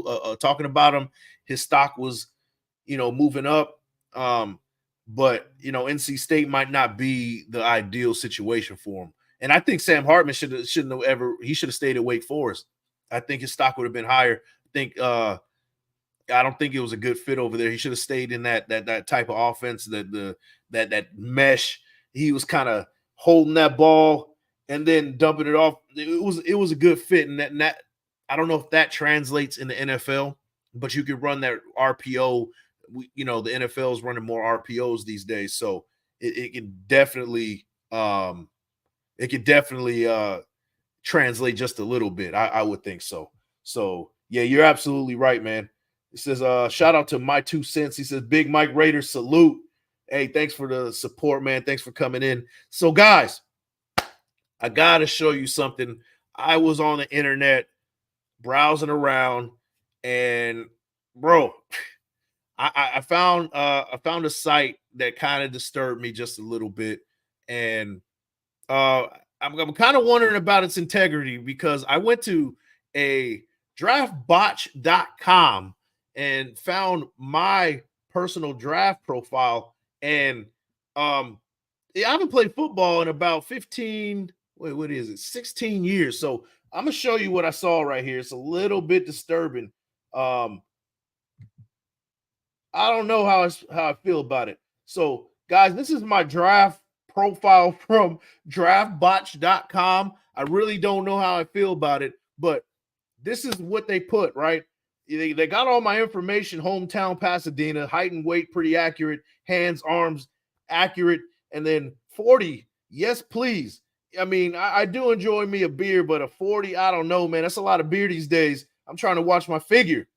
about him. His stock was, moving up. But NC State might not be the ideal situation for him. And I think Sam Hartman should have stayed at Wake Forest. I think his stock would have been higher. I don't think it was a good fit over there. He should have stayed in that type of offense, that mesh. He was kind of holding that ball and then dumping it off. It was a good fit. And that I don't know if that translates in the NFL, but you could run that RPO. The NFL is running more RPOs these days, so it can definitely translate just a little bit. I would think so. So yeah, you're absolutely right, man. It says shout out to my 2 cents. He says Big Mike Raider salute. Hey, thanks for the support, man. Thanks for coming in. So guys, I gotta show you something. I was on the internet browsing around, and bro. I found a site that kind of disturbed me just a little bit, and I'm kind of wondering about its integrity because I went to a draftbotch.com and found my personal draft profile, and I haven't played football in about 16 years. So I'm gonna show you what I saw right here. It's a little bit disturbing. I don't know how I feel about it. So, guys, this is my draft profile from draftbotch.com. I really don't know how I feel about it, but this is what they put, right? They got all my information, hometown Pasadena, height and weight pretty accurate, hands, arms accurate, and then 40, yes, please. I mean, I do enjoy me a beer, but a 40, I don't know, man. That's a lot of beer these days. I'm trying to watch my figure.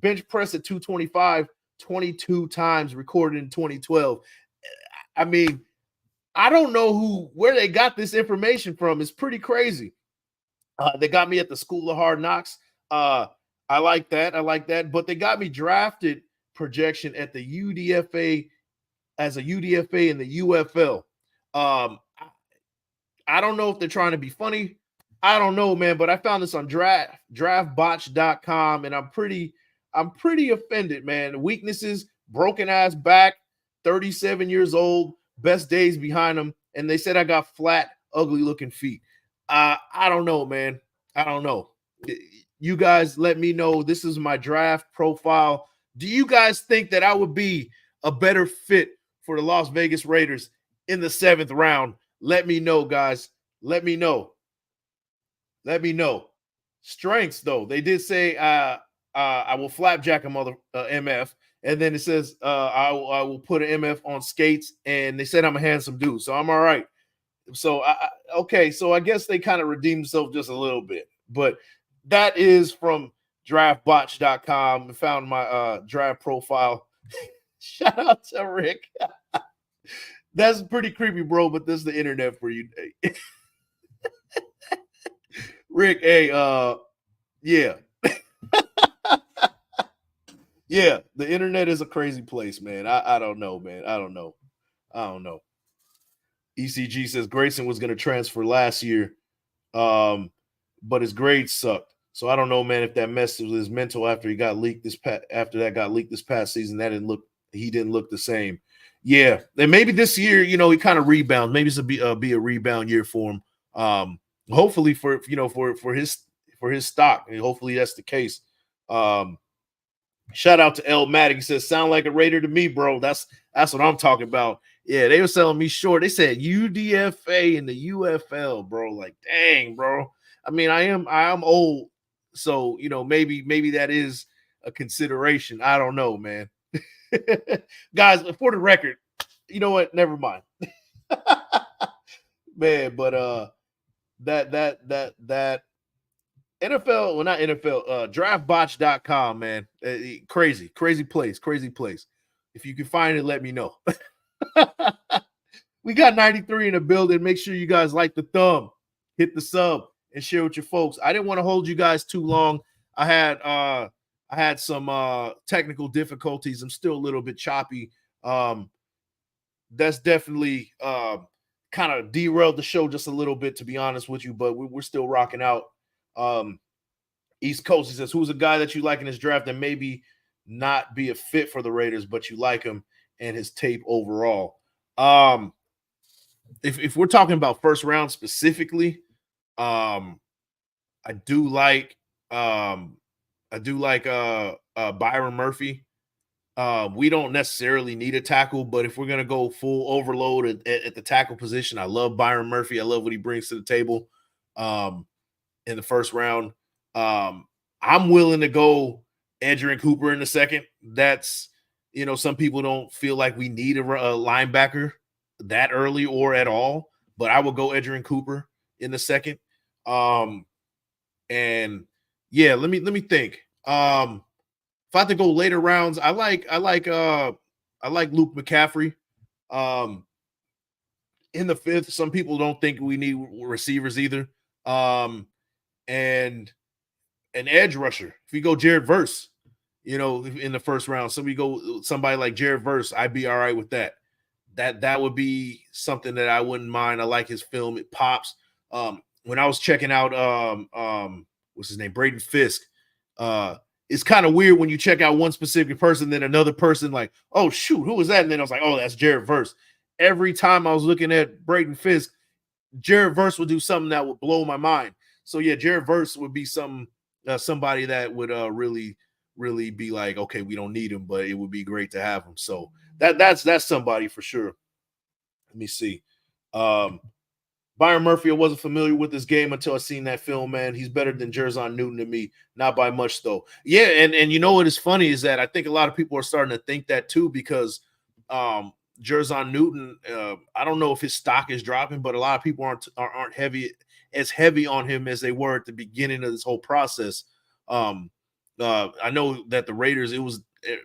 Bench press at 225. 22 times, recorded in 2012. I mean, I don't know where they got this information from. It's pretty crazy. They got me at the School of Hard Knocks. I like that. But they got me drafted projection at the UDFA as a UDFA in the UFL. I don't know if they're trying to be funny. I don't know, man, but I found this on draftbotch.com, and I'm pretty offended, man. Weaknesses, broken ass back, 37 years old, best days behind him. And they said I got flat, ugly looking feet. I don't know, man. I don't know. You guys let me know. This is my draft profile. Do you guys think that I would be a better fit for the Las Vegas Raiders in the 7th round? Let me know, guys. Let me know. Strengths, though. They did say I will flapjack a mother MF, and then it says I will put an MF on skates, and they said I'm a handsome dude, so I'm all right. So okay, so I guess they kind of redeemed themselves just a little bit, but that is from draftbotch.com. I found my draft profile. Shout out to Rick. That's pretty creepy, bro, but this is the internet for you. Rick, hey, yeah. Yeah, the internet is a crazy place, man. I don't know, man. I don't know. ECG says Grayson was going to transfer last year, but his grades sucked. So I don't know, man, if that messed with his mental after he got leaked this past season. He didn't look the same. Yeah, and maybe this year, he kind of rebounds. Maybe it's be a rebound year for him. Hopefully for his stock, and hopefully that's the case. Shout out to L Matic. He says, "Sound like a Raider to me, bro." That's what I'm talking about. Yeah, they were selling me short. They said UDFA in the UFL, bro. Like, dang, bro. I mean, I am old, so maybe that is a consideration. I don't know, man. Guys, for the record, you know what? Never mind. Man, but that NFL, well, not NFL, draftbotch.com, man. Crazy place. If you can find it, let me know. We got 93 in the building. Make sure you guys like the thumb, hit the sub, and share with your folks. I didn't want to hold you guys too long. I had some technical difficulties. I'm still a little bit choppy. That's definitely kind of derailed the show just a little bit, to be honest with you, but we're still rocking out. East Coast, he says, who's a guy that you like in this draft that maybe not be a fit for the Raiders, but you like him and his tape overall? If we're talking about first round specifically, I do like Byron Murphy. We don't necessarily need a tackle, but if we're gonna go full overload at the tackle position, I love Byron Murphy. I love what he brings to the table. In the first round, I'm willing to go Edgerrin Cooper in the second. That's, some people don't feel like we need a linebacker that early or at all, but I will go Edgerrin Cooper in the second. And yeah, let me think. If I have to go later rounds, I like Luke McCaffrey. In the fifth, some people don't think we need receivers either. And an edge rusher. If we go Jared Verse, in the first round, so we go somebody like Jared Verse, I'd be all right with that. That would be something that I wouldn't mind. I like his film; it pops. When I was checking out, what's his name, Braden Fisk. It's kind of weird when you check out one specific person, then another person like, oh shoot, who was that? And then I was like, oh, that's Jared Verse. Every time I was looking at Braden Fisk, Jared Verse would do something that would blow my mind. So yeah, Jared Verse would be somebody that would really be like, okay, we don't need him, but it would be great to have him. So that's somebody for sure. Let me see. Byron Murphy, I wasn't familiar with this game until I seen that film, man. He's better than Jerzon Newton to me, not by much though. Yeah, and you know what is funny is that I think a lot of people are starting to think that too, because Jerzon Newton, I don't know if his stock is dropping, but a lot of people aren't as heavy on him as they were at the beginning of this whole process. I know that the Raiders,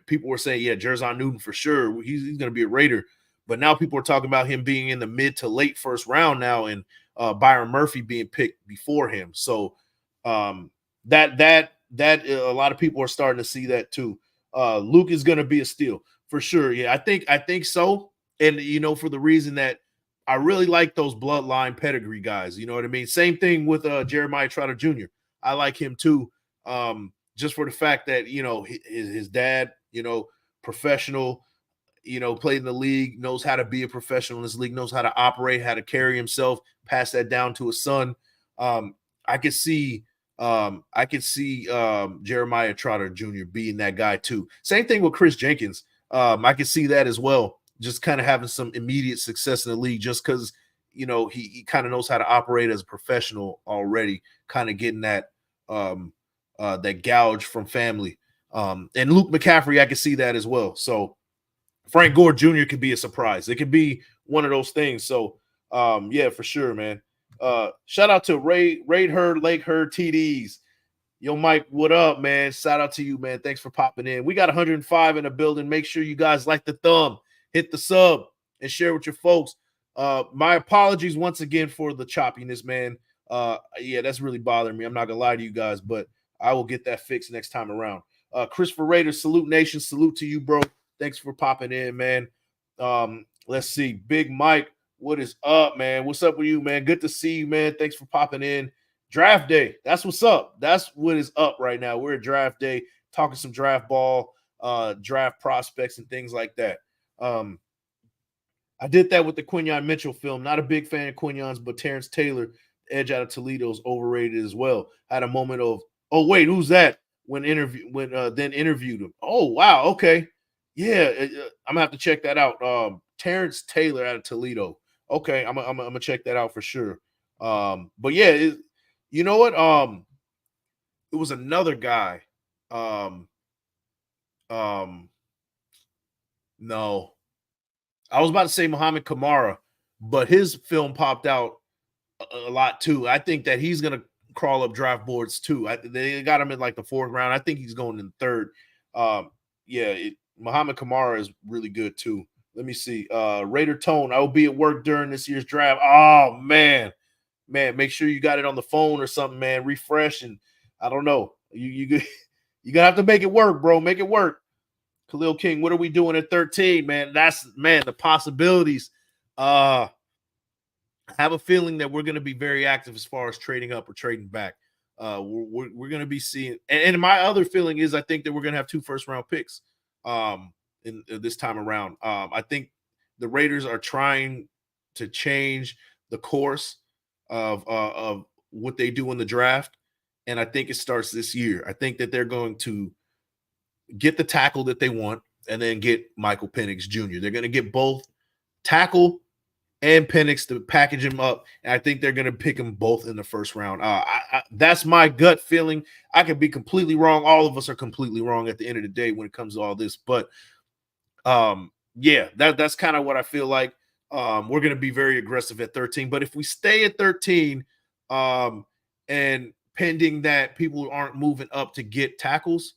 people were saying, yeah, Jerzon Newton for sure, he's going to be a Raider. But now people are talking about him being in the mid to late first round now, and Byron Murphy being picked before him. So that a lot of people are starting to see that too. Luke is going to be a steal for sure. Yeah, I think so. And for the reason that I really like those bloodline pedigree guys. You know what I mean? Same thing with Jeremiah Trotter Jr. I like him too. Just for the fact that his dad, professional. Played in the league, knows how to be a professional in this league, knows how to operate, how to carry himself, pass that down to his son. I could see Jeremiah Trotter Jr. being that guy too. Same thing with Chris Jenkins. I could see that as well. Just kind of having some immediate success in the league, just because he kind of knows how to operate as a professional already, kind of getting that that gouge from family. And Luke McCaffrey, I could see that as well. So Frank Gore Jr. could be a surprise. It could be one of those things. So, yeah, for sure, man. Shout out to Raid Herd, Lake Herd TDs. Yo, Mike, what up, man? Shout out to you, man. Thanks for popping in. We got 105 in the building. Make sure you guys like the thumb, hit the sub, and share with your folks. My apologies once again for the choppiness, man. Yeah, that's really bothering me. I'm not gonna lie to you guys, but I will get that fixed next time around. Christopher Raider, salute nation, salute to you, bro. Thanks for popping in, man. Let's see. Big Mike, what is up, man? What's up with you, man? Good to see you, man. Thanks for popping in. Draft day. That's what's up. That's what is up right now. We're at draft day, talking some draft ball, draft prospects, and things like that. I did that with the Quinyon Mitchell film. Not a big fan of Quinyon's, but Terrence Taylor, edge out of Toledo, is overrated as well. Had a moment of, oh wait, who's that? Then interviewed him. Oh wow, okay, yeah, I'm gonna have to check that out. Terrence Taylor out of Toledo. Okay, I'm gonna check that out for sure. But yeah, you know what? It was another guy. No, I was about to say Muhammad Kamara, but his film popped out a lot too. I think that he's gonna crawl up draft boards too. They got him in like the 4th round. I think he's going in 3rd. Muhammad Kamara is really good too. Let me see. Raider Tone, I will be at work during this year's draft. Oh man, make sure you got it on the phone or something, man. Refresh, and I don't know. You gonna have to make it work, bro. Make it work. Khalil King, what are we doing at 13, man? The possibilities. I have a feeling that we're going to be very active as far as trading up or trading back. We're going to be seeing, and my other feeling is I think that we're going to have 2 first-round picks in this time around. I think the Raiders are trying to change the course of what they do in the draft, and I think it starts this year. I think that they're going to get the tackle that they want and then get Michael Penix Jr. They're going to get both tackle and Penix to package him up, and I think they're going to pick them both in the 1st round. That's my gut feeling. I could be completely wrong. All of us are completely wrong at the end of the day when it comes to all this, but yeah, that's kind of what I feel like. We're going to be very aggressive at 13, but if we stay at 13 and pending that people aren't moving up to get tackles,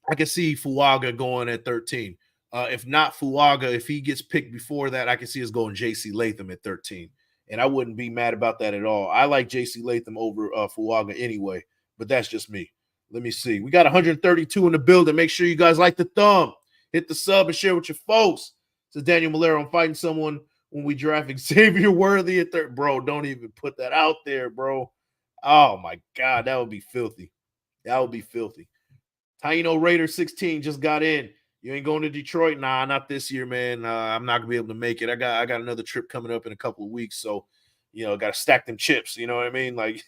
I can see Fuaga going at 13. If not Fuaga, if he gets picked before that, I can see us going JC Latham at 13. And I wouldn't be mad about that at all. I like JC Latham over Fuaga anyway, but that's just me. Let me see. We got 132 in the building. Make sure you guys like the thumb, hit the sub, and share with your folks. This is Daniel Malero. I'm fighting someone when we draft Xavier Worthy at 3rd. Bro, don't even put that out there, bro. Oh, my God. That would be filthy. That would be filthy. Taino Raider 16 just got in. You ain't going to Detroit? Nah, not this year, man. I'm not gonna be able to make it. I got another trip coming up in a couple of weeks, so got to stack them chips. You know what I mean? Like,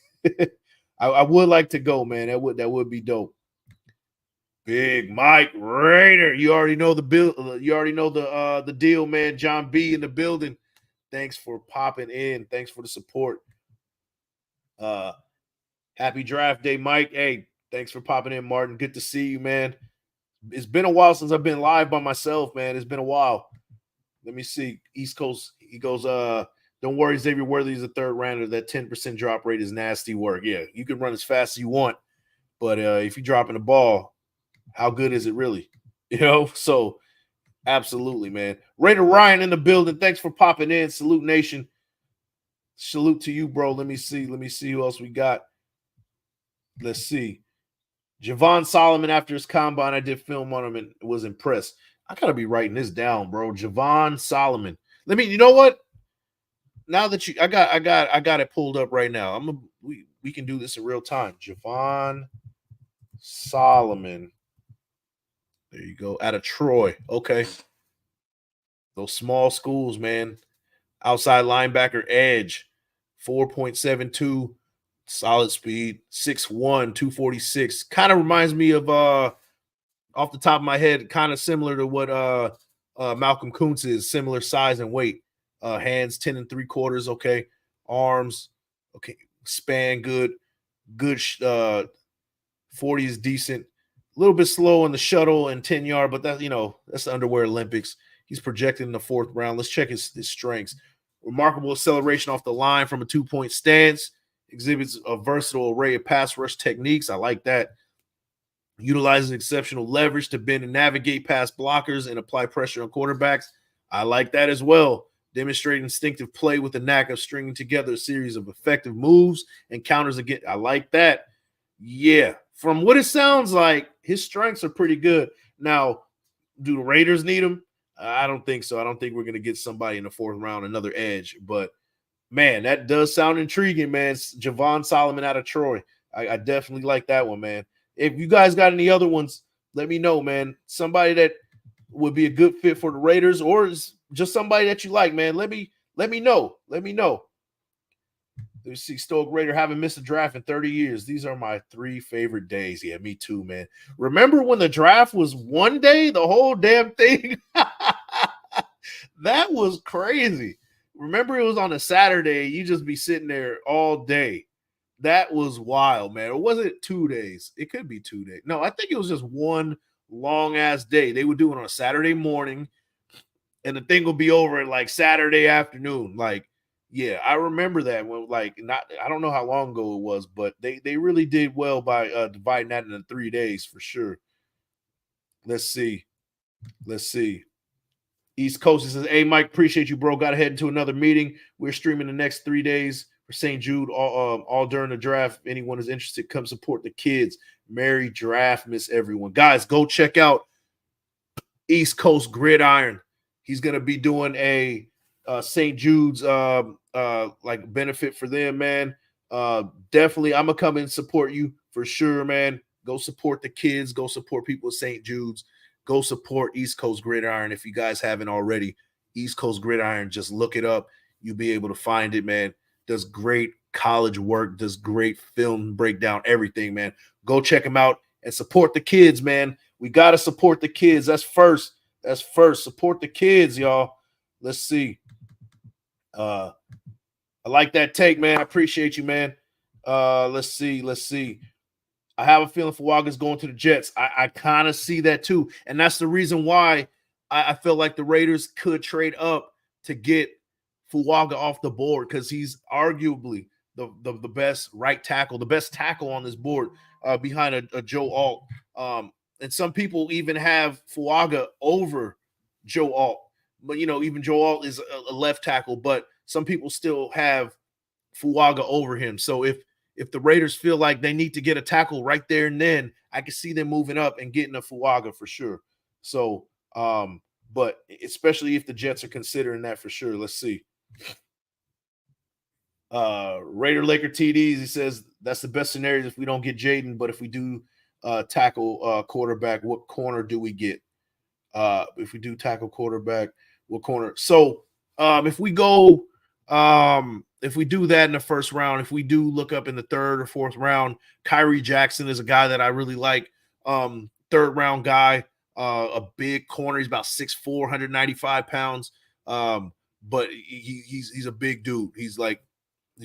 I would like to go, man. That would be dope. Big Mike Raider, you already know the bill. You already know the deal, man. John B in the building. Thanks for popping in. Thanks for the support. Happy draft day, Mike. Hey. Thanks for popping in, Martin. Good to see you, man. It's been a while since I've been live by myself, man. It's been a while. Let me see. East Coast, he goes, don't worry, Xavier Worthy is a 3rd rounder. That 10% drop rate is nasty work. Yeah, you can run as fast as you want, but if you're dropping the ball, how good is it really? So absolutely, man. Raider Ryan in the building. Thanks for popping in. Salute Nation. Salute to you, bro. Let me see who else we got. Let's see. Javon Solomon, after his combine, I did film on him and was impressed. I gotta be writing this down, bro. Javon Solomon. You know what? Now that I got it pulled up right now. We can do this in real time. Javon Solomon. There you go. Out of Troy. Okay. Those small schools, man. Outside linebacker edge. 4.72. Solid speed, 6'1", 246. Kind of reminds me of off the top of my head, kind of similar to what Malcolm Kuntz is, similar size and weight. Hands 10 3/4, okay. Arms, okay. Span good. 40 is decent. A little bit slow in the shuttle and 10-yard, but that's the Underwear Olympics. He's projected in the 4th round. Let's check his strengths. Remarkable acceleration off the line from a 2-point stance. exhibits a versatile array of pass rush techniques. I like that. Utilizes exceptional leverage to bend and navigate past blockers and apply pressure on quarterbacks. I like that as well. Demonstrate instinctive play with the knack of stringing together a series of effective moves and counters again. I like that. Yeah. From what it sounds like, his strengths are pretty good. Now, do the Raiders need him? I don't think so. I don't think we're going to get somebody in the 4th round, another edge. But, man, that does sound intriguing, man. Javon Solomon out of Troy. I definitely like that one, man. If you guys got any other ones, let me know, man. Somebody that would be a good fit for the Raiders, or is just somebody that you like, man. Let me know. Let me know. Let's see, Stoic Raider, haven't missed a draft in 30 years. These are my 3 favorite days. Yeah, me too, man. Remember when the draft was one day, the whole damn thing? That was crazy. Remember it was on a Saturday. You just be sitting there all day. That was wild, man. Or was it 2 days? It could be 2 days. No, I think it was just one long-ass day. They would do it on a Saturday morning, and the thing would be over at, like, Saturday afternoon. Like, yeah, I remember that when, like, I don't know how long ago it was, but they really did well by dividing that into 3 days for sure. Let's see. East Coast says, "Hey, Mike, appreciate you, bro. Got to head into another meeting. We're streaming the next 3 days for St. Jude all during the draft. If anyone is interested, come support the kids. Merry draft, miss everyone. Guys, go check out East Coast Gridiron. He's going to be doing a St. Jude's like benefit for them, man. Definitely, I'm gonna come and support you for sure, man. Go support the kids. Go support people at St. Jude's. Go support East Coast Gridiron if you guys haven't already. East Coast Gridiron, just look it up. You'll be able to find it, man. Does great college work. Does great film breakdown. Everything, man. Go check him out and support the kids, man. We gotta support the kids. That's first. That's first. Support the kids, y'all. Let's see. I like that take, man. I appreciate you, man. Let's see. I have a feeling Fuaga's going to the Jets. I kind of see that too. And that's the reason why I feel like the Raiders could trade up to get Fuaga off the board, because he's arguably the best right tackle, the best tackle on this board behind a Joe Alt. And some people even have Fuaga over Joe Alt. But, even Joe Alt is a left tackle, but some people still have Fuaga over him. So if the Raiders feel like they need to get a tackle right there and then, I can see them moving up and getting a Fuaga for sure. So, but especially if the Jets are considering that for sure. Let's see. Raider Laker TDs, he says that's the best scenario if we don't get Jayden, but if we do tackle quarterback, what corner do we get? If we do tackle quarterback, what corner? So if we go if we do that in the first round, if we do look up in the 3rd or 4th round, Kyrie Jackson is a guy that I really like. 3rd round guy, a big corner. He's about 6'4", 195 pounds. But he's a big dude. He's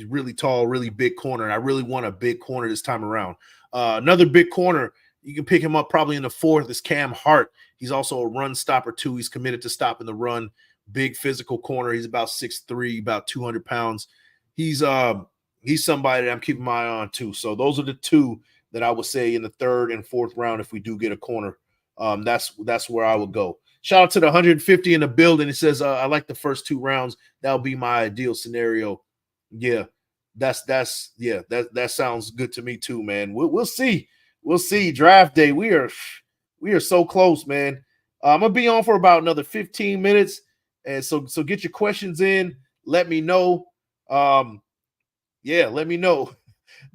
really tall, really big corner. And I really want a big corner this time around. Another big corner, you can pick him up probably in the 4th, is Cam Hart. He's also a run stopper too. He's committed to stopping the run. Big physical corner. He's about 6'3", about 200 pounds. He's somebody that I'm keeping my eye on too. So those are the 2 that I would say in the 3rd and 4th round if we do get a corner. That's where I would go. Shout out to the 150 in the building. It says I like the first 2 rounds. That'll be my ideal scenario. Yeah, that sounds good to me too, man. We'll see. We'll see. Draft day. We are so close, man. I'm gonna be on for about another 15 minutes, and so get your questions in. Let me know. Let me know.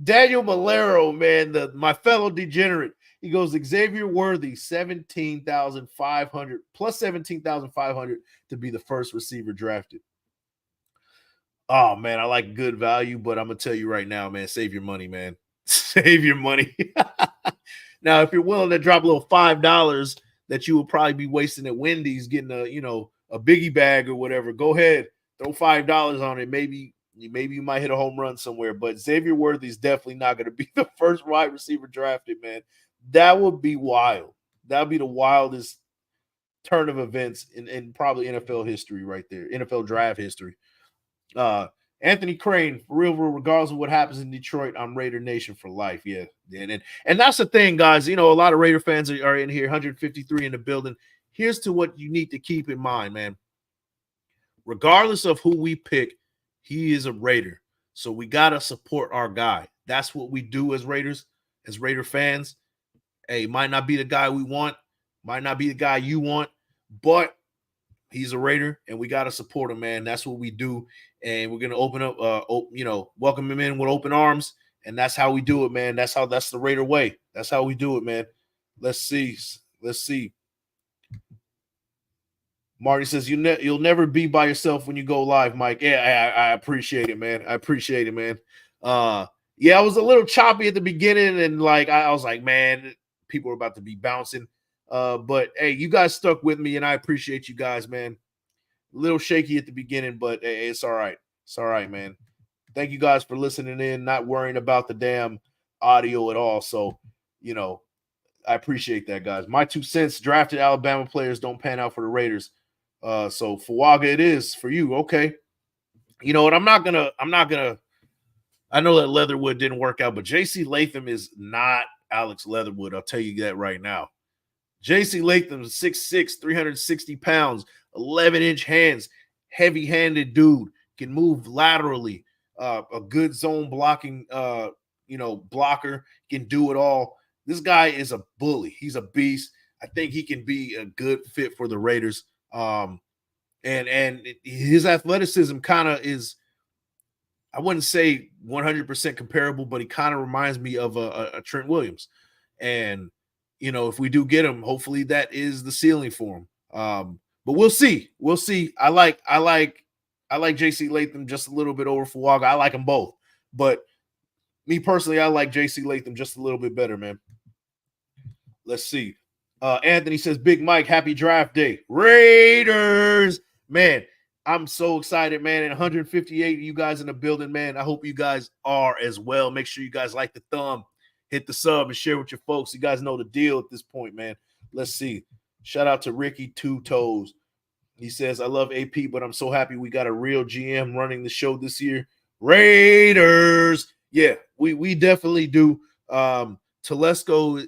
Daniel Malero, man, my fellow degenerate. He goes, Xavier Worthy, 17,500 plus 17,500 to be the first receiver drafted. Oh man, I like good value, but I'm gonna tell you right now, man, save your money, man. Save your money. Now, if you're willing to drop a little $5 that you will probably be wasting at Wendy's getting a biggie bag or whatever, go ahead, throw $5 on it. Maybe you might hit a home run somewhere. But Xavier Worthy is definitely not going to be the first wide receiver drafted, man. That would be wild. That would be the wildest turn of events in probably NFL history right there, NFL draft history. Anthony Crane, for real, regardless of what happens in Detroit, I'm Raider Nation for life. Yeah. And that's the thing, guys. You know, a lot of Raider fans are in here, 153 in the building. Here's to what you need to keep in mind, man. Regardless of who we pick, he is a Raider. So we got to support our guy. That's what we do as Raiders, as Raider fans. Hey, might not be the guy we want, might not be the guy you want, but he's a Raider, and we got to support him, man. That's what we do, and we're going to open up, welcome him in with open arms, and that's how we do it, man. That's the Raider way. That's how we do it, man. Let's see. Marty says, you'll never be by yourself when you go live, Mike. Yeah, I appreciate it, man. I appreciate it, man. Yeah, I was a little choppy at the beginning, and like I was like, man, people are about to be bouncing. But hey, you guys stuck with me, and I appreciate you guys, man. A little shaky at the beginning, but hey, it's all right. It's all right, man. Thank you guys for listening in, not worrying about the damn audio at all. So, you know, I appreciate that, guys. My 2 cents: drafted Alabama players don't pan out for the Raiders. So Fuaga it is for you. Okay. You know what? I'm not gonna I know that Leatherwood didn't work out, but JC Latham is not Alex Leatherwood. I'll tell you that right now. JC Latham is 6'6", 360 pounds, 11-inch hands, heavy-handed dude, can move laterally, a good zone blocking, blocker, can do it all. This guy is a bully. He's a beast. I think he can be a good fit for the Raiders. And his athleticism kind of is, I wouldn't say 100% comparable, but he kind of reminds me of a Trent Williams. And, you know, if we do get him, hopefully that is the ceiling for him. But we'll see. We'll see. I like JC Latham just a little bit over Fuaga. I like them both. But me personally, I like JC Latham just a little bit better, man. Let's see. Anthony says, Big Mike, happy draft day. Raiders. Man, I'm so excited, man. And 158 of you guys in the building, man. I hope you guys are as well. Make sure you guys like the thumb, hit the sub, and share with your folks. You guys know the deal at this point, man. Let's see. Shout out to Ricky Two Toes. He says, I love AP, but I'm so happy we got a real GM running the show this year. Raiders. Yeah, we definitely do. Telesco,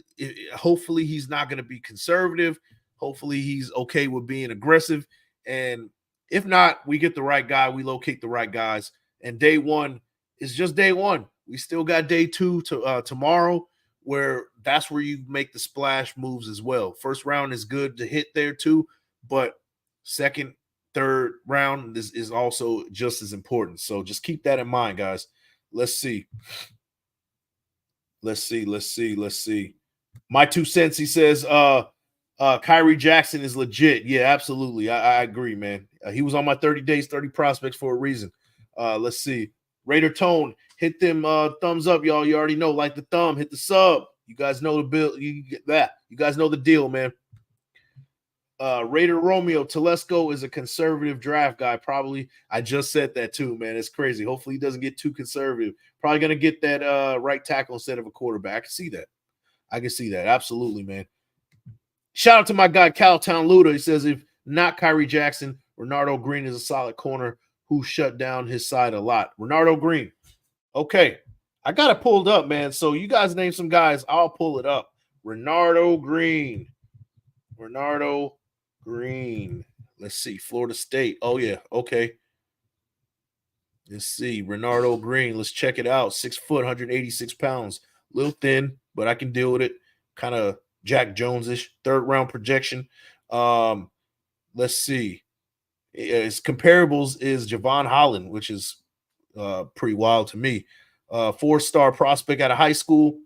hopefully he's not going to be conservative. Hopefully he's okay with being aggressive. And if not, we get the right guy. We locate the right guys. And day one is just day one. We still got day two to tomorrow, where that's where you make the splash moves as well. First round is good to hit there too, but second, third round is also just as important. So just keep that in mind, guys. Let's see. Let's see. My 2 cents, he says, Kyrie Jackson is legit. Yeah, absolutely. I agree, man. He was on my 30 days, 30 prospects for a reason. Let's see. Raider Tone, hit them thumbs up, y'all. You already know, like the thumb, hit the sub. You guys know the bill. You get that. You guys know the deal, man. Raider Romeo, Telesco is a conservative draft guy. Probably. I just said that too, man. It's crazy. Hopefully he doesn't get too conservative. Probably going to get that right tackle instead of a quarterback. I can see that. Absolutely, man. Shout out to my guy, Cowtown Luda. He says, if not Kyrie Jackson, Renardo Green is a solid corner who shut down his side a lot. Renardo Green. Okay. I got it pulled up, man. So you guys name some guys. I'll pull it up. Renardo Green. Let's see. Florida State. Oh, yeah. Okay. Let's see. Renardo Green. Let's check it out. 6 foot, 186 pounds. Little thin, but I can deal with it. Kind of Jack Jones-ish. Third round projection. Let's see. His comparables is Javon Holland, which is pretty wild to me. 4-star prospect out of high school.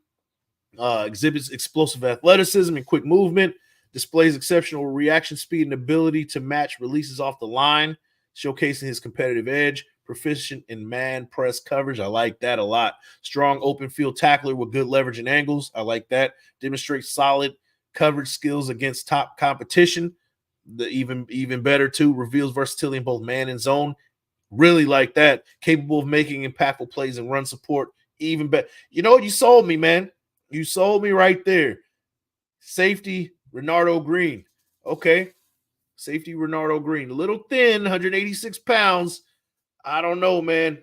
Exhibits explosive athleticism and quick movement. Displays exceptional reaction speed and ability to match releases off the line, showcasing his competitive edge. Proficient in man press coverage. I like that a lot. Strong open field tackler with good leverage and angles. I like that. Demonstrates solid coverage skills against top competition. Even better too. Reveals versatility in both man and zone. Really like that. Capable of making impactful plays and run support. Even better. You know what? You sold me, man. You sold me right there. Safety, Renardo Green. Okay. Safety, Renardo Green. A little thin, 186 pounds. I don't know, man.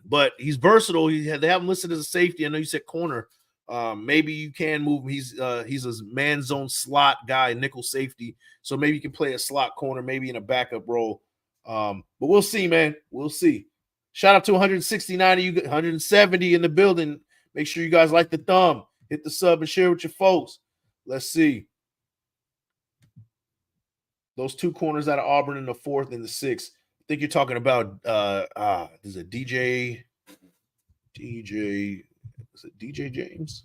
But he's versatile. They have him listed as a safety. I know you said corner. Maybe you can move him. He's a man zone slot guy, nickel safety. So maybe you can play a slot corner, maybe in a backup role. But we'll see, man. We'll see. Shout out to 169 of you, 170 in the building. Make sure you guys like the thumb, hit the sub, and share with your folks. Let's see. Those two corners out of Auburn in the 4th and the 6th. I think you're talking about is it DJ? Is it DJ James?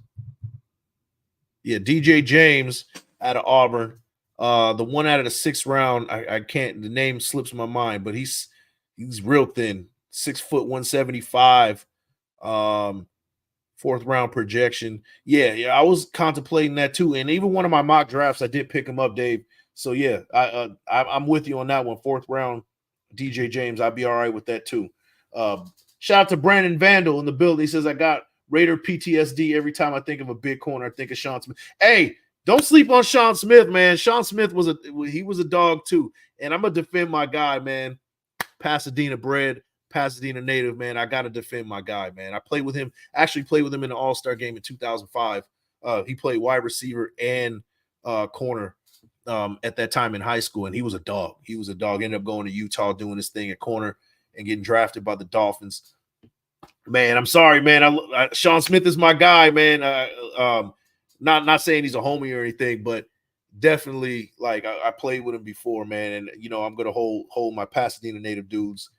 Yeah, DJ James out of Auburn. The one out of the 6th round, I can't, the name slips my mind, but he's real thin, 6 foot 175. 4th round projection. Yeah, I was contemplating that too. And even one of my mock drafts, I did pick him up, Dave. So yeah, I'm with you on that one. 4th round, DJ James. I'd be all right with that too. Shout out to Brandon Vandal in the building. He says, I got Raider PTSD every time I think of a big corner. I think of Sean Smith. Hey, don't sleep on Sean Smith, man. Sean Smith was a dog too. And I'm gonna defend my guy, man. Pasadena bred, Pasadena native, man. I gotta defend my guy, man. I played with him, actually played with him in the All-Star game in 2005. He played wide receiver and corner at that time in high school, and he was a dog. He was a dog. Ended up going to Utah, doing his thing at corner and getting drafted by the Dolphins. Man, I'm sorry, man. Sean Smith is my guy, man. Not saying he's a homie or anything, but definitely, like, I played with him before, man. And you know, I'm gonna hold my Pasadena native dudes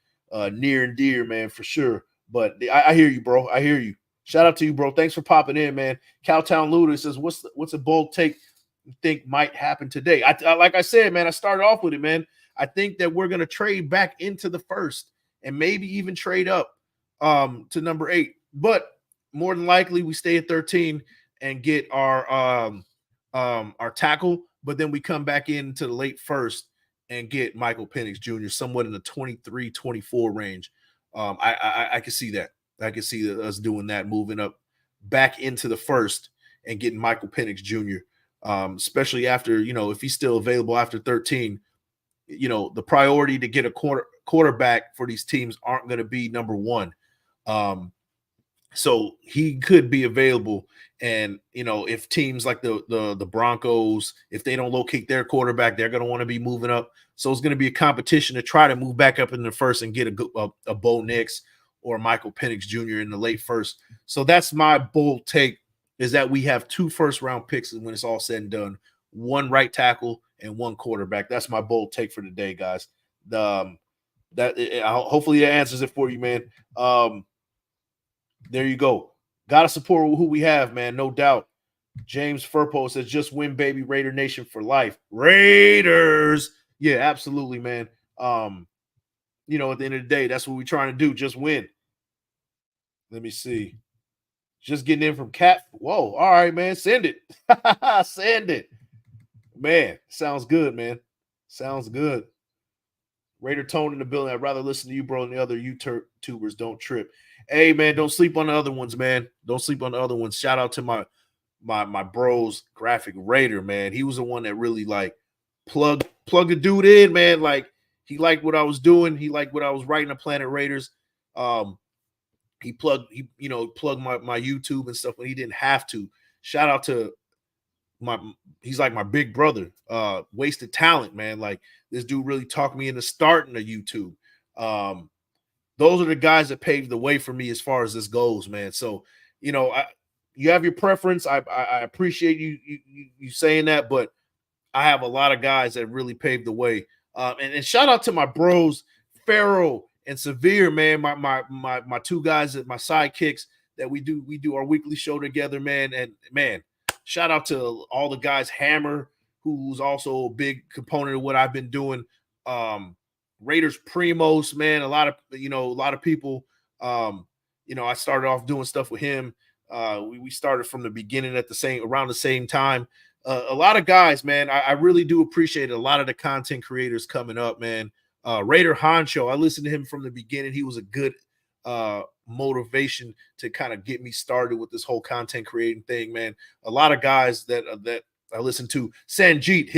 near and dear, man, for sure. But I hear you, bro. I hear you. Shout out to you, bro. Thanks for popping in, man. Cowtown Luda says, "What's a bold take you think might happen today?" Like I said, man, I started off with it, man. I think that we're gonna trade back into the 1st and maybe even trade up to number 8. But more than likely, we stay at 13 and get our tackle. But then we come back into the late 1st and get Michael Penix Jr. somewhat in the 23-24 range. I can see that. I can see us doing that, moving up back into the 1st and getting Michael Penix Jr. Especially after, you know, if he's still available after 13, you know, the priority to get a quarterback for these teams aren't going to be number 1. So he could be available. And, you know, if teams like the Broncos, if they don't locate their quarterback, they're going to want to be moving up. So it's going to be a competition to try to move back up in the 1st and get a Bo Nix or Michael Penix Jr. in the late 1st. So that's my bold take, is that we have 2 first-round picks when it's all said and done, 1 right tackle and 1 quarterback. That's my bold take for today, guys. Hopefully that answers it for you, man. There you go. Got to support who we have, man, no doubt. James Furpo says, just win, baby. Raider Nation for life. Raiders. Yeah, absolutely, man. You know, at the end of the day, that's what we're trying to do. Just win. Let me see. Just getting in from Cat. Whoa. All right, man. Send it. Send it. Man, sounds good, man. Sounds good. Raider Tone in the building. I'd rather listen to you, bro, than the other YouTubers. Don't trip. Hey, man, don't sleep on the other ones, man. Don't sleep on the other ones. Shout out to my bros, Graphic Raider, man. He was the one that really, like, plug the dude in, man. Like, he liked what I was doing. He liked what I was writing on Planet Raiders. He plugged my YouTube and stuff when he didn't have to. Shout out to he's like my big brother. Wasted talent, man. Like, this dude really talked me into starting a YouTube. Those are the guys that paved the way for me as far as this goes, man. So, you know, you have your preference. I appreciate you saying that, but I have a lot of guys that really paved the way. And shout out to my bros, Pharaoh and Severe, man. My 2 guys, my sidekicks that we do our weekly show together, man. And man, shout out to all the guys, Hammer, who's also a big component of what I've been doing. Raiders Primos, man. A lot of people. I started off doing stuff with him. We started from the beginning around the same time. A lot of guys, man. I really do appreciate it. A lot of the content creators coming up, man. Raider Honcho, I listened to him from the beginning. He was a good motivation to kind of get me started with this whole content creating thing, man. A lot of guys that I listen to. Sanjit,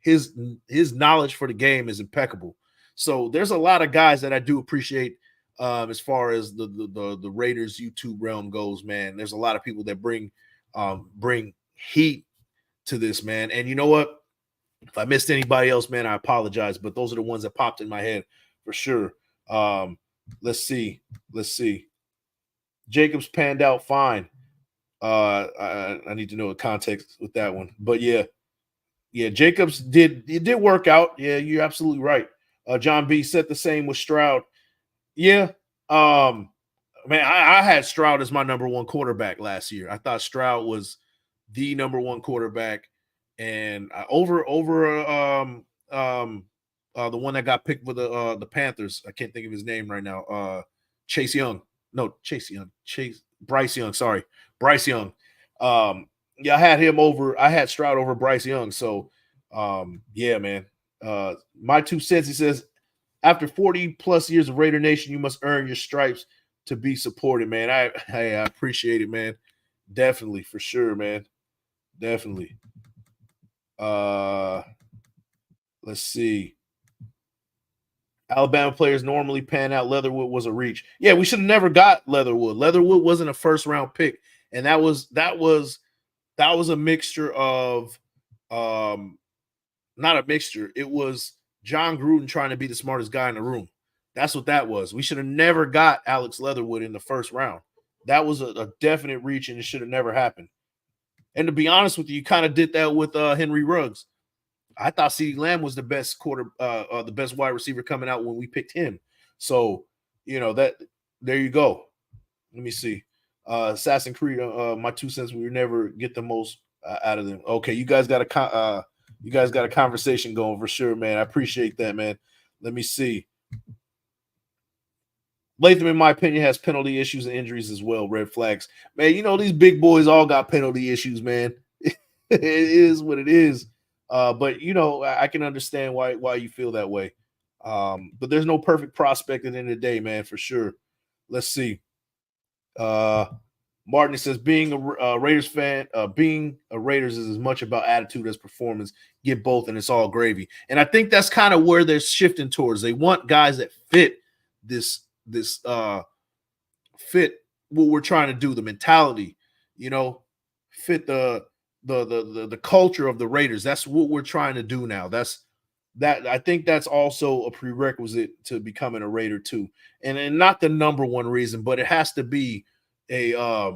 his knowledge for the game is impeccable. So there's a lot of guys that I do appreciate as far as the Raiders YouTube realm goes, man. There's a lot of people that bring heat to this, man. And you know what? If I missed anybody else, man, I apologize. But those are the ones that popped in my head for sure. Let's see. Jacobs panned out fine. I need to know the context with that one. But yeah, Jacobs did work out. Yeah, you're absolutely right. John B said the same with Stroud. Yeah. Man, I had Stroud as my number one quarterback last year. I thought Stroud was the number one quarterback. And over the one that got picked with the Panthers, I can't think of his name right now. Bryce Young. Sorry, Bryce Young. Yeah, I had Stroud over Bryce Young. So, yeah, man. My 2 cents. He says, after 40 plus years of Raider Nation, you must earn your stripes to be supported, man. I appreciate it, man. Definitely, for sure, man. Definitely. Let's see. Alabama players normally pan out. Leatherwood was a reach. Yeah, we should have never got Leatherwood. Leatherwood wasn't a first round pick, and that was a mixture of not a mixture. It was John Gruden trying to be the smartest guy in the room. That's what that was. We should have never got Alex Leatherwood in the first round. That was a definite reach, and it should have never happened. And to be honest with you kind of did that with Henry Ruggs. I thought CeeDee Lamb was the best the best wide receiver coming out when we picked him. So, that there you go. Let me see. Assassin's Creed, my 2 cents, we would never get the most out of them. Okay, you guys got a conversation going for sure, man. I appreciate that, man. Let me see. Latham, in my opinion, has penalty issues and injuries as well. Red flags. Man, these big boys all got penalty issues, man. It is what it is. But, I can understand why you feel that way. But there's no perfect prospect at the end of the day, man, for sure. Let's see. Martin says, being a Raiders fan, being a Raiders is as much about attitude as performance. Get both, and it's all gravy. And I think that's kind of where they're shifting towards. They want guys that fit this fit what we're trying to do, the mentality, fit the culture of the Raiders. That's what we're trying to do now. I think that's also a prerequisite to becoming a Raider too. And not the number one reason, but it has to be that,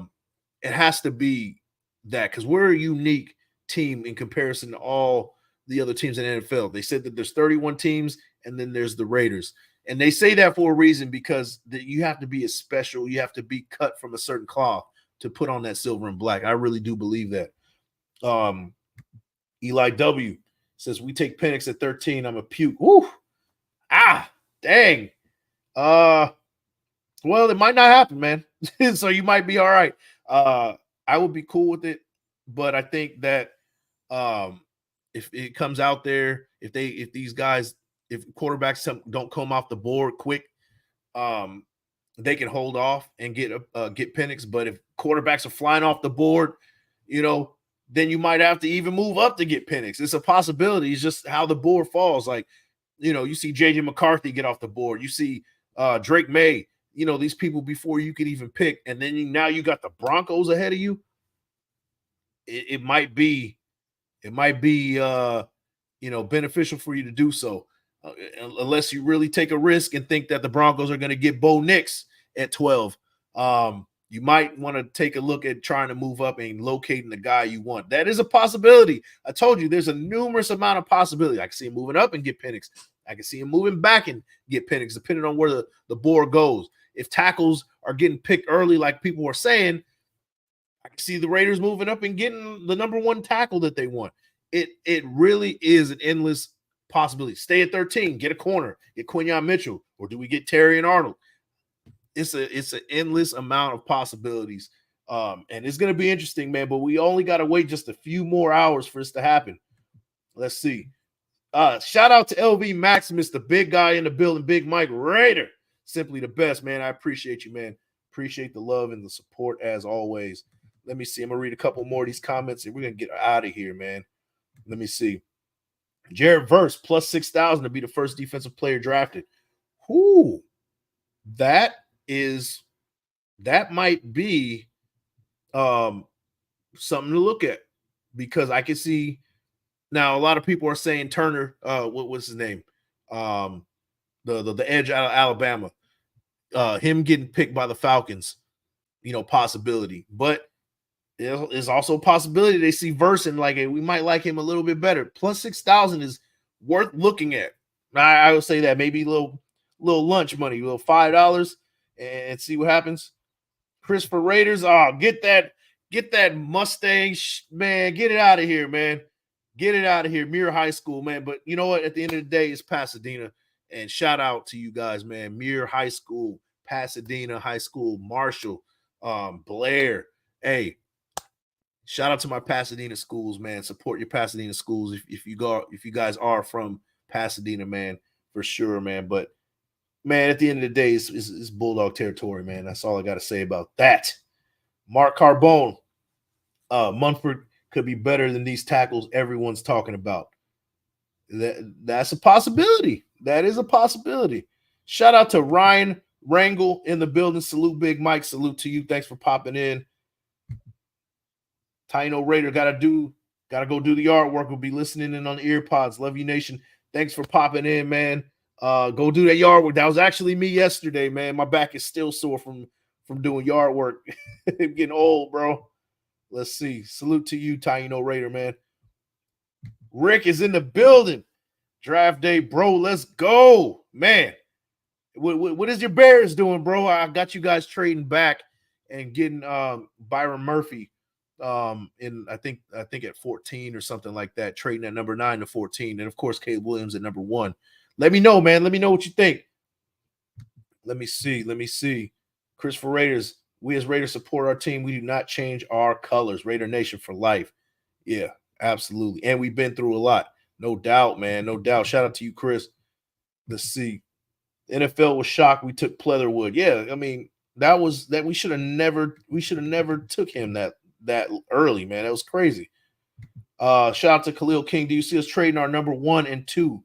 because we're a unique team in comparison to all the other teams in the NFL. They said that there's 31 teams and then there's the Raiders. And they say that for a reason, because you have to be special. You have to be cut from a certain cloth to put on that silver and black. I really do believe that. Eli W says, we take Penix at 13. I'm a puke. Woo! Dang. Well, it might not happen, man. So you might be all right. I would be cool with it, but I think that if it comes out there, if quarterbacks don't come off the board quick, they can hold off and get Penix. But if quarterbacks are flying off the board, then you might have to even move up to get Penix. It's a possibility. It's just how the board falls. Like, you see JJ McCarthy get off the board. You see Drake May, these people before you could even pick. And then now you got the Broncos ahead of you. It might be beneficial for you to do so. Unless you really take a risk and think that the Broncos are going to get Bo Nix at 12. You might want to take a look at trying to move up and locating the guy you want. That is a possibility. I told you there's a numerous amount of possibility. I can see him moving up and get Penix. I can see him moving back and get Penix, depending on where the board goes. If tackles are getting picked early, like people are saying, I can see the Raiders moving up and getting the number one tackle that they want. It really is an endless possibility. Stay at 13, get a corner, get Quinyon Mitchell, or do we get Terrion Arnold? It's an endless amount of possibilities. And it's going to be interesting, man, but we only got to wait just a few more hours for this to happen. Let's see. Shout out to LV Maximus, the big guy in the building, Big Mike Raider. Simply the best, man. I appreciate you, man. Appreciate the love and the support as always. Let me see. I'm going to read a couple more of these comments and we're going to get out of here, man. Let me see. Jared Verse plus 6,000 to be the first defensive player drafted. Whoo, that might be something to look at, because I can see now a lot of people are saying Turner, what was his name? The edge out of Alabama, him getting picked by the Falcons, possibility. But there's also a possibility they see Verse and like, hey, we might like him a little bit better. Plus 6,000 is worth looking at. I would say that maybe a little lunch money, a little $5 and see what happens. Chris for Raiders, get that Mustang, man, get it out of here, man. Get it out of here, Muir High School, man. But you know what? At the end of the day, it's Pasadena. And shout out to you guys, man. Muir High School, Pasadena High School, Marshall, Blair. Hey, shout out to my Pasadena schools, man. Support your Pasadena schools if you guys are from Pasadena, man, for sure, man. But man, at the end of the day, it's Bulldog territory, man. That's all I got to say about that. Mark Carbone, Munford could be better than these tackles everyone's talking about. That's a possibility. That is a possibility. Shout out to Ryan Rangel in the building. Salute, Big Mike. Salute to you. Thanks for popping in. Taino Raider gotta go do the artwork. We'll be listening in on the ear pods. Love you, nation. Thanks for popping in, man. Go do that yard work. That was actually me yesterday, man. My back is still sore from doing yard work. I'm getting old, bro. Let's see. Salute to you, Taino Raider, man. Rick is in the building. Draft day, bro. Let's go, man. What is your Bears doing, bro? I got you guys trading back and getting Byron Murphy in I think at 14 or something like that, trading at number 9 to 14, and of course Caleb Williams at number 1. Let me know, man. Let me know what you think. Let me see. Chris for Raiders. We as Raiders support our team. We do not change our colors. Raider Nation for life. Yeah, absolutely. And we've been through a lot. No doubt, man. No doubt. Shout out to you, Chris. Let's see. NFL was shocked we took Pleatherwood. Yeah, I mean, that we should have never took him that early, man. That was crazy. Shout out to Khalil King. Do you see us trading our number 1 and 2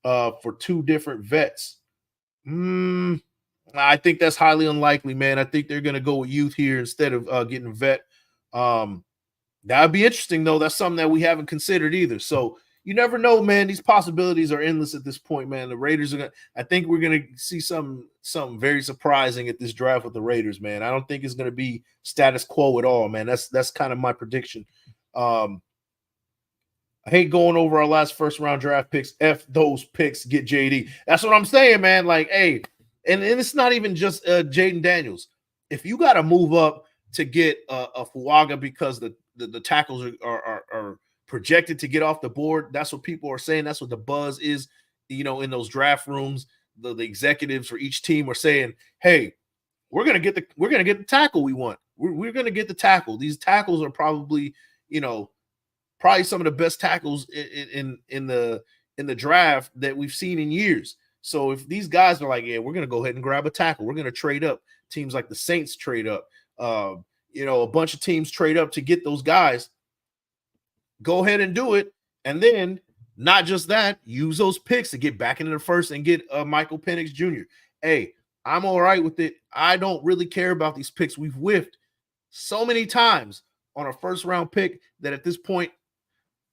for 2 different vets? I think that's highly unlikely, man. I think they're going to go with youth here instead of getting a vet. That would be interesting, though. That's something that we haven't considered either. So you never know, man. These possibilities are endless at this point, man. The Raiders are going to – I think we're going to see something very surprising at this draft with the Raiders, man. I don't think it's going to be status quo at all, man. That's kind of my prediction. I hate going over our last first-round draft picks. F those picks, get JD. That's what I'm saying, man. Like, hey – and it's not even just Jayden Daniels. If you got to move up to get a Fuaga because the tackles are projected to get off the board, that's what people are saying. That's what the buzz is, in those draft rooms. The executives for each team are saying, "Hey, we're gonna get the tackle we want. We're gonna get the tackle. These tackles are probably some of the best tackles in the draft that we've seen in years." So if these guys are like, yeah, we're going to go ahead and grab a tackle, we're going to trade up. Teams like the Saints trade up. A bunch of teams trade up to get those guys. Go ahead and do it. And then not just that, use those picks to get back into the first and get Michael Penix Jr. Hey, I'm all right with it. I don't really care about these picks. We've whiffed so many times on a first-round pick that at this point,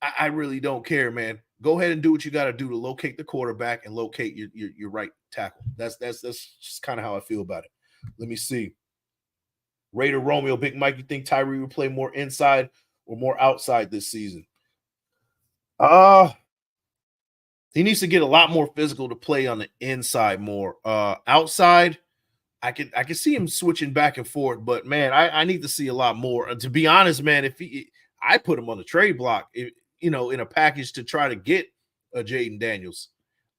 I really don't care, man. Go ahead and do what you got to do to locate the quarterback and locate your right tackle. That's just kind of how I feel about it. Let me see. Raider Romeo, Big Mike, you think Tyree will play more inside or more outside this season? He needs to get a lot more physical to play on the inside more. Outside, I can see him switching back and forth, but man, I need to see a lot more. To be honest, man, I put him on the trade block, in a package to try to get a Jayden Daniels.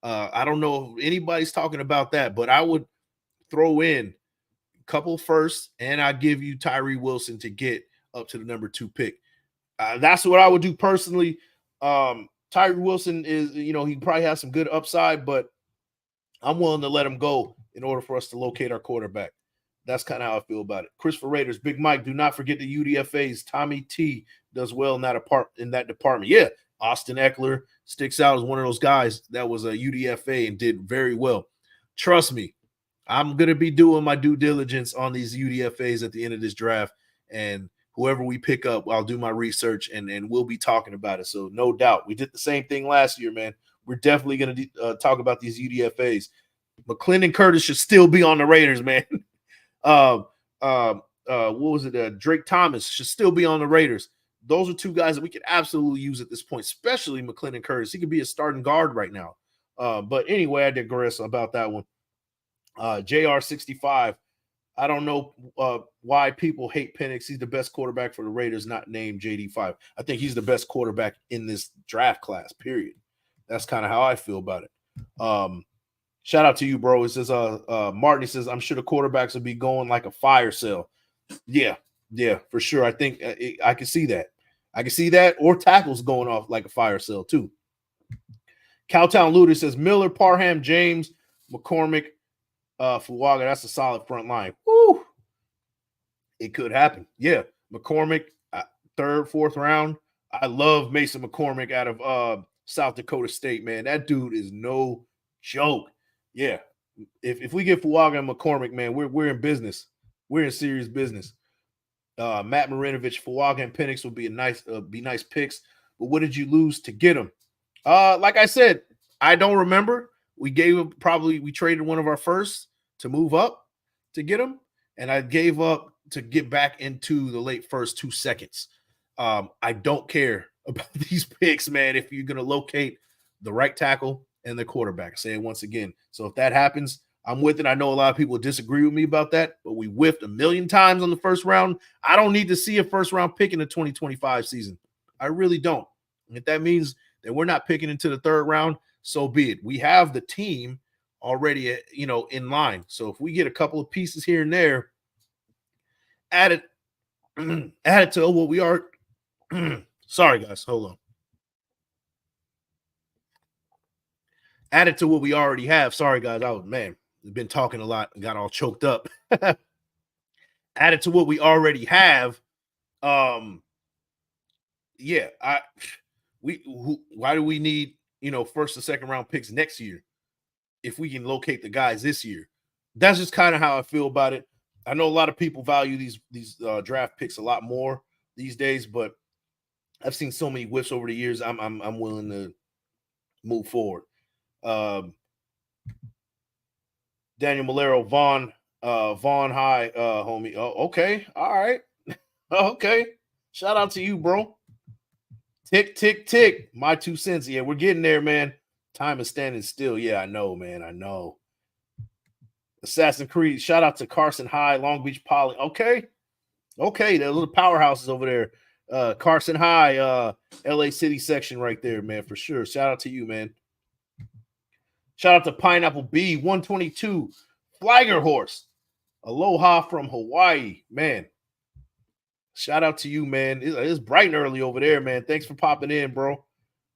I don't know if anybody's talking about that, but I would throw in a couple firsts, and I give you Tyree Wilson to get up to the number 2 pick. That's what I would do personally. Tyree Wilson is, he probably has some good upside, but I'm willing to let him go in order for us to locate our quarterback. That's kind of how I feel about it. Christopher Raiders, Big Mike, do not forget the UDFAs. Tommy T does well in that department. Yeah, Austin Eckler sticks out as one of those guys that was a UDFA and did very well. Trust me, I'm going to be doing my due diligence on these UDFAs at the end of this draft, and whoever we pick up, I'll do my research and we'll be talking about it. So no doubt. We did the same thing last year, man. We're definitely going to talk about these UDFAs. McClendon Curtis should still be on the Raiders, man. What was it? Drake Thomas should still be on the Raiders. Those are two guys that we could absolutely use at this point, especially McClendon Curtis. He could be a starting guard right now. But anyway, I digress about that one. JR65. I don't know why people hate Penix. He's the best quarterback for the Raiders, not named JD5. I think he's the best quarterback in this draft class, period. That's kind of how I feel about it. Shout out to you, bro. It says, Martin, he says, I'm sure the quarterbacks will be going like a fire sale. Yeah, for sure. I think I can see that. I can see that, or tackles going off like a fire sale too. Cowtown Looter says, Miller, Parham, James, McCormick, Fuaga. That's a solid front line. Woo! It could happen. Yeah, McCormick, third, fourth round. I love Mason McCormick out of South Dakota State, man. That dude is no joke. Yeah, if we get Fuaga and McCormick, man, we're in business. We're in serious business. Matt Marinovich, Fuaga, and Penix would be nice picks. But what did you lose to get them? Like I said, I don't remember. We traded one of our firsts to move up to get him, and I gave up to get back into the late first 2 seconds. I don't care about these picks, man. If you're gonna locate the right tackle and the quarterback, I say it once again. So if that happens, I'm with it. I know a lot of people disagree with me about that, but we whiffed a million times on the first round. I don't need to see a first round pick in the 2025 season. I really don't. And if that means that we're not picking into the third round, so be it. We have the team already, in line. So if we get a couple of pieces here and there, add it to what we are. Sorry, guys. Hold on. Add it to what we already have. Sorry, guys. I've been talking a lot and got all choked up. Add it to what we already have. Why do we need first and second round picks next year if we can locate the guys this year? That's just kind of how I feel about it. I know a lot of people value these draft picks a lot more these days, but I've seen so many whiffs over the years. I'm willing to move forward. Daniel Malero, Vaughn, hi, homie. Oh, okay, all right, okay. Shout out to you, bro. Tick, tick, tick. My 2 cents. Yeah, we're getting there, man. Time is standing still. Yeah, I know, man. I know. Assassin's Creed. Shout out to Carson High, Long Beach Poly. Okay. The little powerhouses over there. Carson High, LA City section right there, man, for sure. Shout out to you, man. Shout out to Pineapple B, 122. Flagger Horse. Aloha from Hawaii, man. Shout out to you, man. It's bright and early over there, man. Thanks for popping in, bro.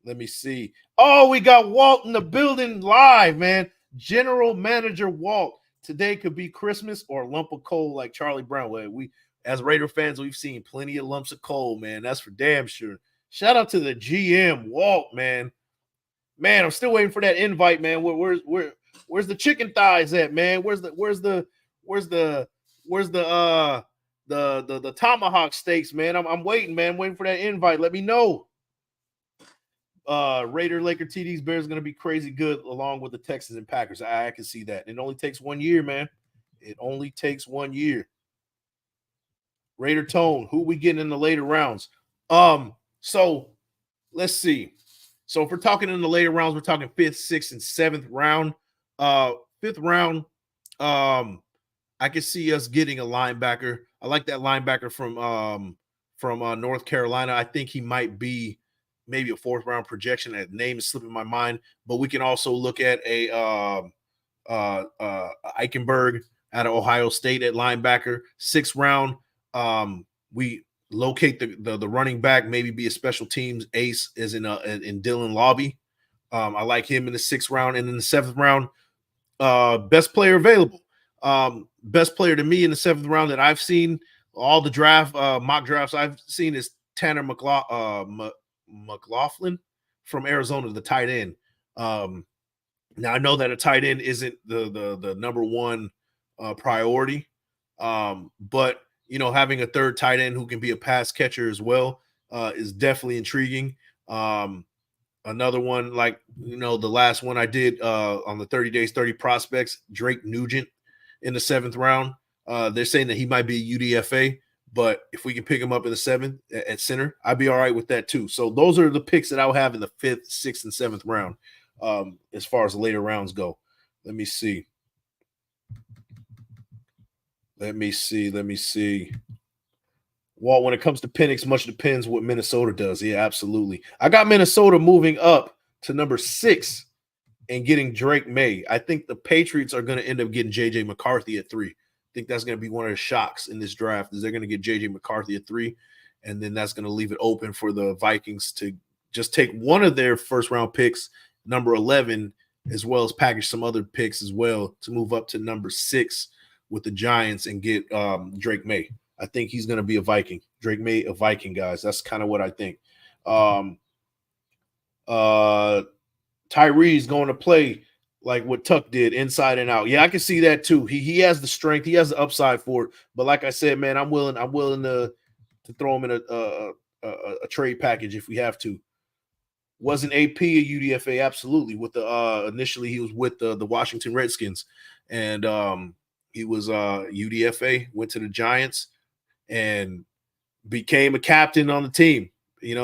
Let me see. Oh, we got Walt in the building live, man. General Manager Walt. Today could be Christmas or a lump of coal like Charlie Brown. We, as Raider fans, we've seen plenty of lumps of coal, man. That's for damn sure. Shout out to the GM, Walt, man. Man, I'm still waiting for that invite, man. Where's the chicken thighs at, man? Where's the tomahawk steaks, man? I'm waiting, man. Waiting for that invite. Let me know. Raider, Laker, TDs, Bears going to be crazy good along with the Texans and Packers. I can see that. It only takes 1 year, man. It only takes 1 year. Raider Tone, who we getting in the later rounds? So let's see. So if we're talking in the later rounds, we're talking 5th, 6th, and 7th round. 5th round, I can see us getting a linebacker. I like that linebacker from North Carolina. I think he might be maybe a 4th round projection. That name is slipping my mind, but we can also look at a Eichenberg out of Ohio State at linebacker. 6th round, we locate the running back, maybe be a special teams ace as in Dylan Lobby. I like him in the 6th round. And in the 7th round, best player available. Best player to me in the 7th round that I've seen, all the mock drafts I've seen is Tanner McLaughlin. from Arizona, the tight end. Now I know that a tight end isn't the number one priority, but having a third tight end who can be a pass catcher as well is definitely intriguing. Another one, like the last one I did on the 30 days 30 prospects, Drake Nugent in the 7th round. They're saying that he might be a UDFA, but if we can pick him up in the 7th at center, I'd be all right with that too. So those are the picks that I'll have in the 5th, 6th, and 7th round. As far as the later rounds go. Let me see. Walt, when it comes to Penix, much depends what Minnesota does. Yeah, absolutely. I got Minnesota moving up to number 6 and getting Drake May. I think the Patriots are going to end up getting JJ McCarthy at 3. I think that's going to be one of the shocks in this draft is they're going to get JJ McCarthy at 3, and then that's going to leave it open for the Vikings to just take one of their first-round picks, number 11, as well as package some other picks as well to move up to number 6 with the Giants and get Drake May. I think he's going to be a Viking. Drake May, a Viking, guys. That's kind of what I think. Tyree's going to play like what Tuck did, inside and out. Yeah, I can see that too. He has the strength. He has the upside for it. But like I said, man, I'm willing to throw him in a trade package if we have to. Wasn't AP a UDFA? Absolutely. With the initially he was with the Washington Redskins, and he was UDFA. Went to the Giants and became a captain on the team.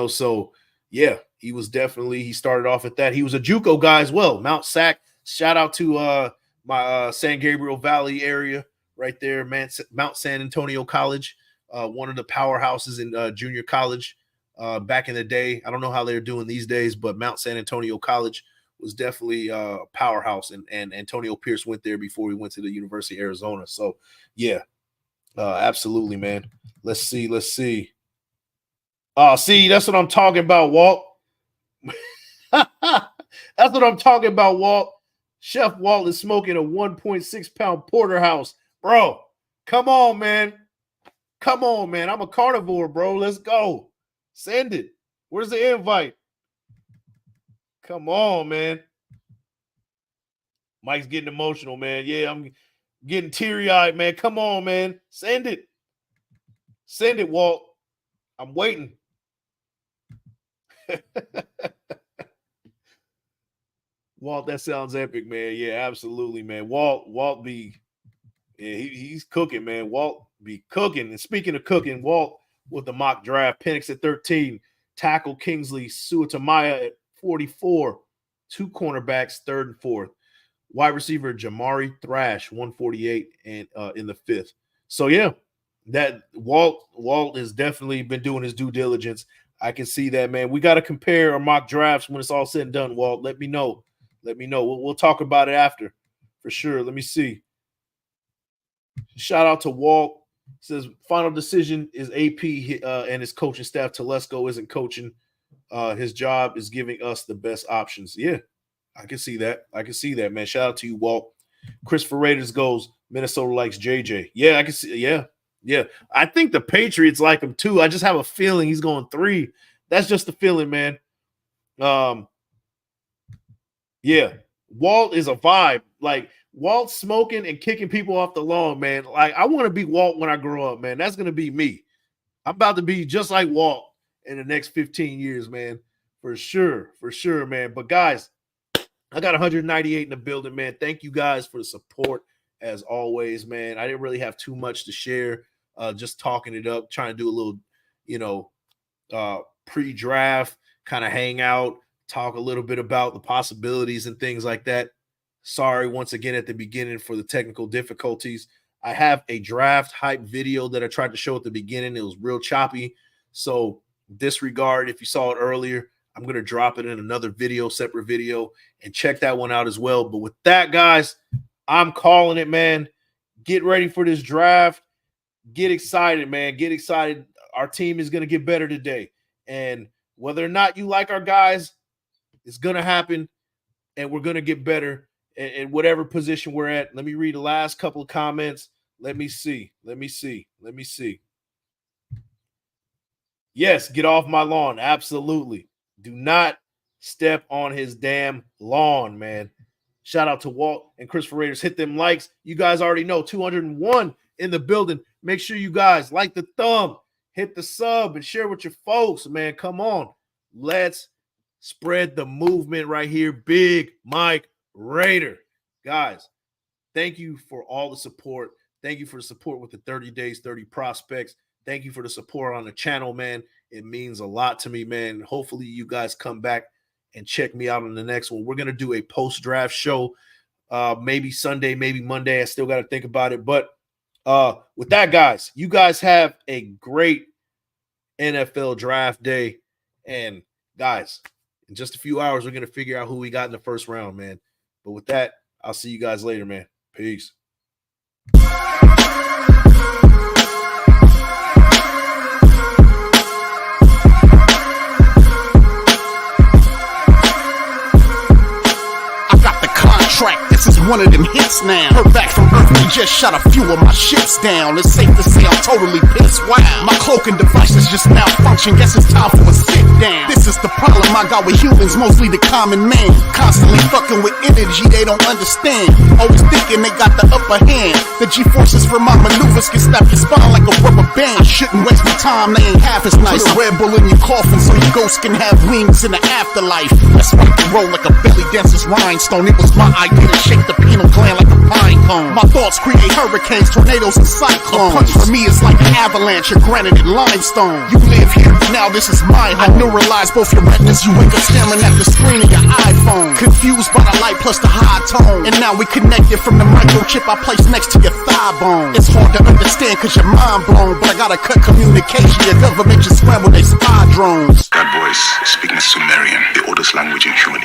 So yeah, he was definitely. He started off at that. He was a JUCO guy as well. Mount Sac. Shout out to my San Gabriel Valley area right there, man. Mount San Antonio College, one of the powerhouses in junior college. Back in the day, I don't know how they're doing these days, but Mount San Antonio College was definitely a powerhouse, and Antonio Pierce went there before he went to the University of Arizona. So, yeah, absolutely, man. Let's see. See, that's what I'm talking about, Walt. That's what I'm talking about, Walt. Chef Walt is smoking a 1.6-pound porterhouse. Bro, come on, man. I'm a carnivore, bro. Let's go. Send it. Where's the invite? Come on, man. Mike's getting emotional, man. Yeah, I'm getting teary-eyed, man. Come on, man. Send it. Send it, Walt. I'm waiting. Walt, that sounds epic, man. Yeah, absolutely, man. Walt be, yeah, he's cooking, man. Walt be cooking. And speaking of cooking, Walt with the mock draft, Penix at 13, tackle Kingsley Suatamaya at 44, 2 cornerbacks, 3rd and 4th. Wide receiver Jamari Thrash, 148, and in the 5th. So yeah, that Walt has definitely been doing his due diligence. I can see that, man. We got to compare our mock drafts when it's all said and done, Walt. Let me know. We'll talk about it after for sure. Let me see. Shout out to Walt. Says final decision is AP and his coaching staff. Telesco isn't coaching. His job is giving us the best options. Yeah, I can see that. Man. Shout out to you, Walt. Christopher Raiders goes, Minnesota likes JJ. Yeah, I can see. Yeah. I think the Patriots like him too. I just have a feeling he's going 3. That's just the feeling, man. Yeah, Walt is a vibe. Like, Walt smoking and kicking people off the lawn, man. Like, I want to be Walt when I grow up, man. That's going to be me. I'm about to be just like Walt in the next 15 years, man. For sure, man. But, guys, I got 198 in the building, man. Thank you guys for the support, as always, man. I didn't really have too much to share. Just talking it up, trying to do a little, pre-draft, kind of hang out, talk a little bit about the possibilities and things like that. Sorry once again at the beginning for the technical difficulties. I have a draft hype video that I tried to show at the beginning. It was real choppy. So disregard if you saw it earlier. I'm going to drop it in another video, separate video, and check that one out as well. But with that, guys, I'm calling it, man. Get ready for this draft. Get excited, man. Get excited. Our team is going to get better today. And whether or not you like our guys, it's going to happen, and we're going to get better in whatever position we're at. Let me read the last couple of comments. Let me see. Yes, get off my lawn. Absolutely. Do not step on his damn lawn, man. Shout out to Walt and Christopher Raiders. Hit them likes. You guys already know 201 in the building. Make sure you guys like the thumb, hit the sub, and share with your folks, man. Come on. Let's spread the movement right here. Big Mike Raider. Guys, thank you for all the support. Thank you for the support with the 30 days, 30 prospects. Thank you for the support on the channel, man. It means a lot to me, man. Hopefully you guys come back and check me out on the next one. We're going to do a post-draft show, maybe Sunday, maybe Monday. I still got to think about it. But with that, guys, you guys have a great NFL draft day. And, guys, in just a few hours, we're going to figure out who we got in the first round, man. But with that, I'll see you guys later, man. Peace. This is one of them hits now. Heard back from Earth, we just shot a few of my ships down. It's safe to say I'm totally pissed. Wow, my cloaking devices just malfunction. Guess it's time for a sit down. This is the problem I got with humans, mostly the common man. Constantly fucking with energy they don't understand. Always thinking they got the upper hand. The G-forces for my maneuvers can snap your spine like a rubber band. I shouldn't waste my time, they ain't half as nice. Put a Red Bull in your coffin so your ghost can have wings in the afterlife. Let's rock and roll like a belly dancer's rhinestone. It was my idea to shake the pineal gland like a pine cone. My thoughts create hurricanes, tornadoes, and cyclones. A punch for me is like an avalanche of granite and limestone. You live here, now this is my home. I neuralize both your retinas, you wake up staring at the screen of your iPhone. Confused by the light plus the high tone. And now we connected from the microchip I placed next to your thigh bone. It's hard to understand cause you're mind blown, but I gotta cut communication. Your government just scrambled they spy drones. That voice, speaking Sumerian, the oldest language in human history.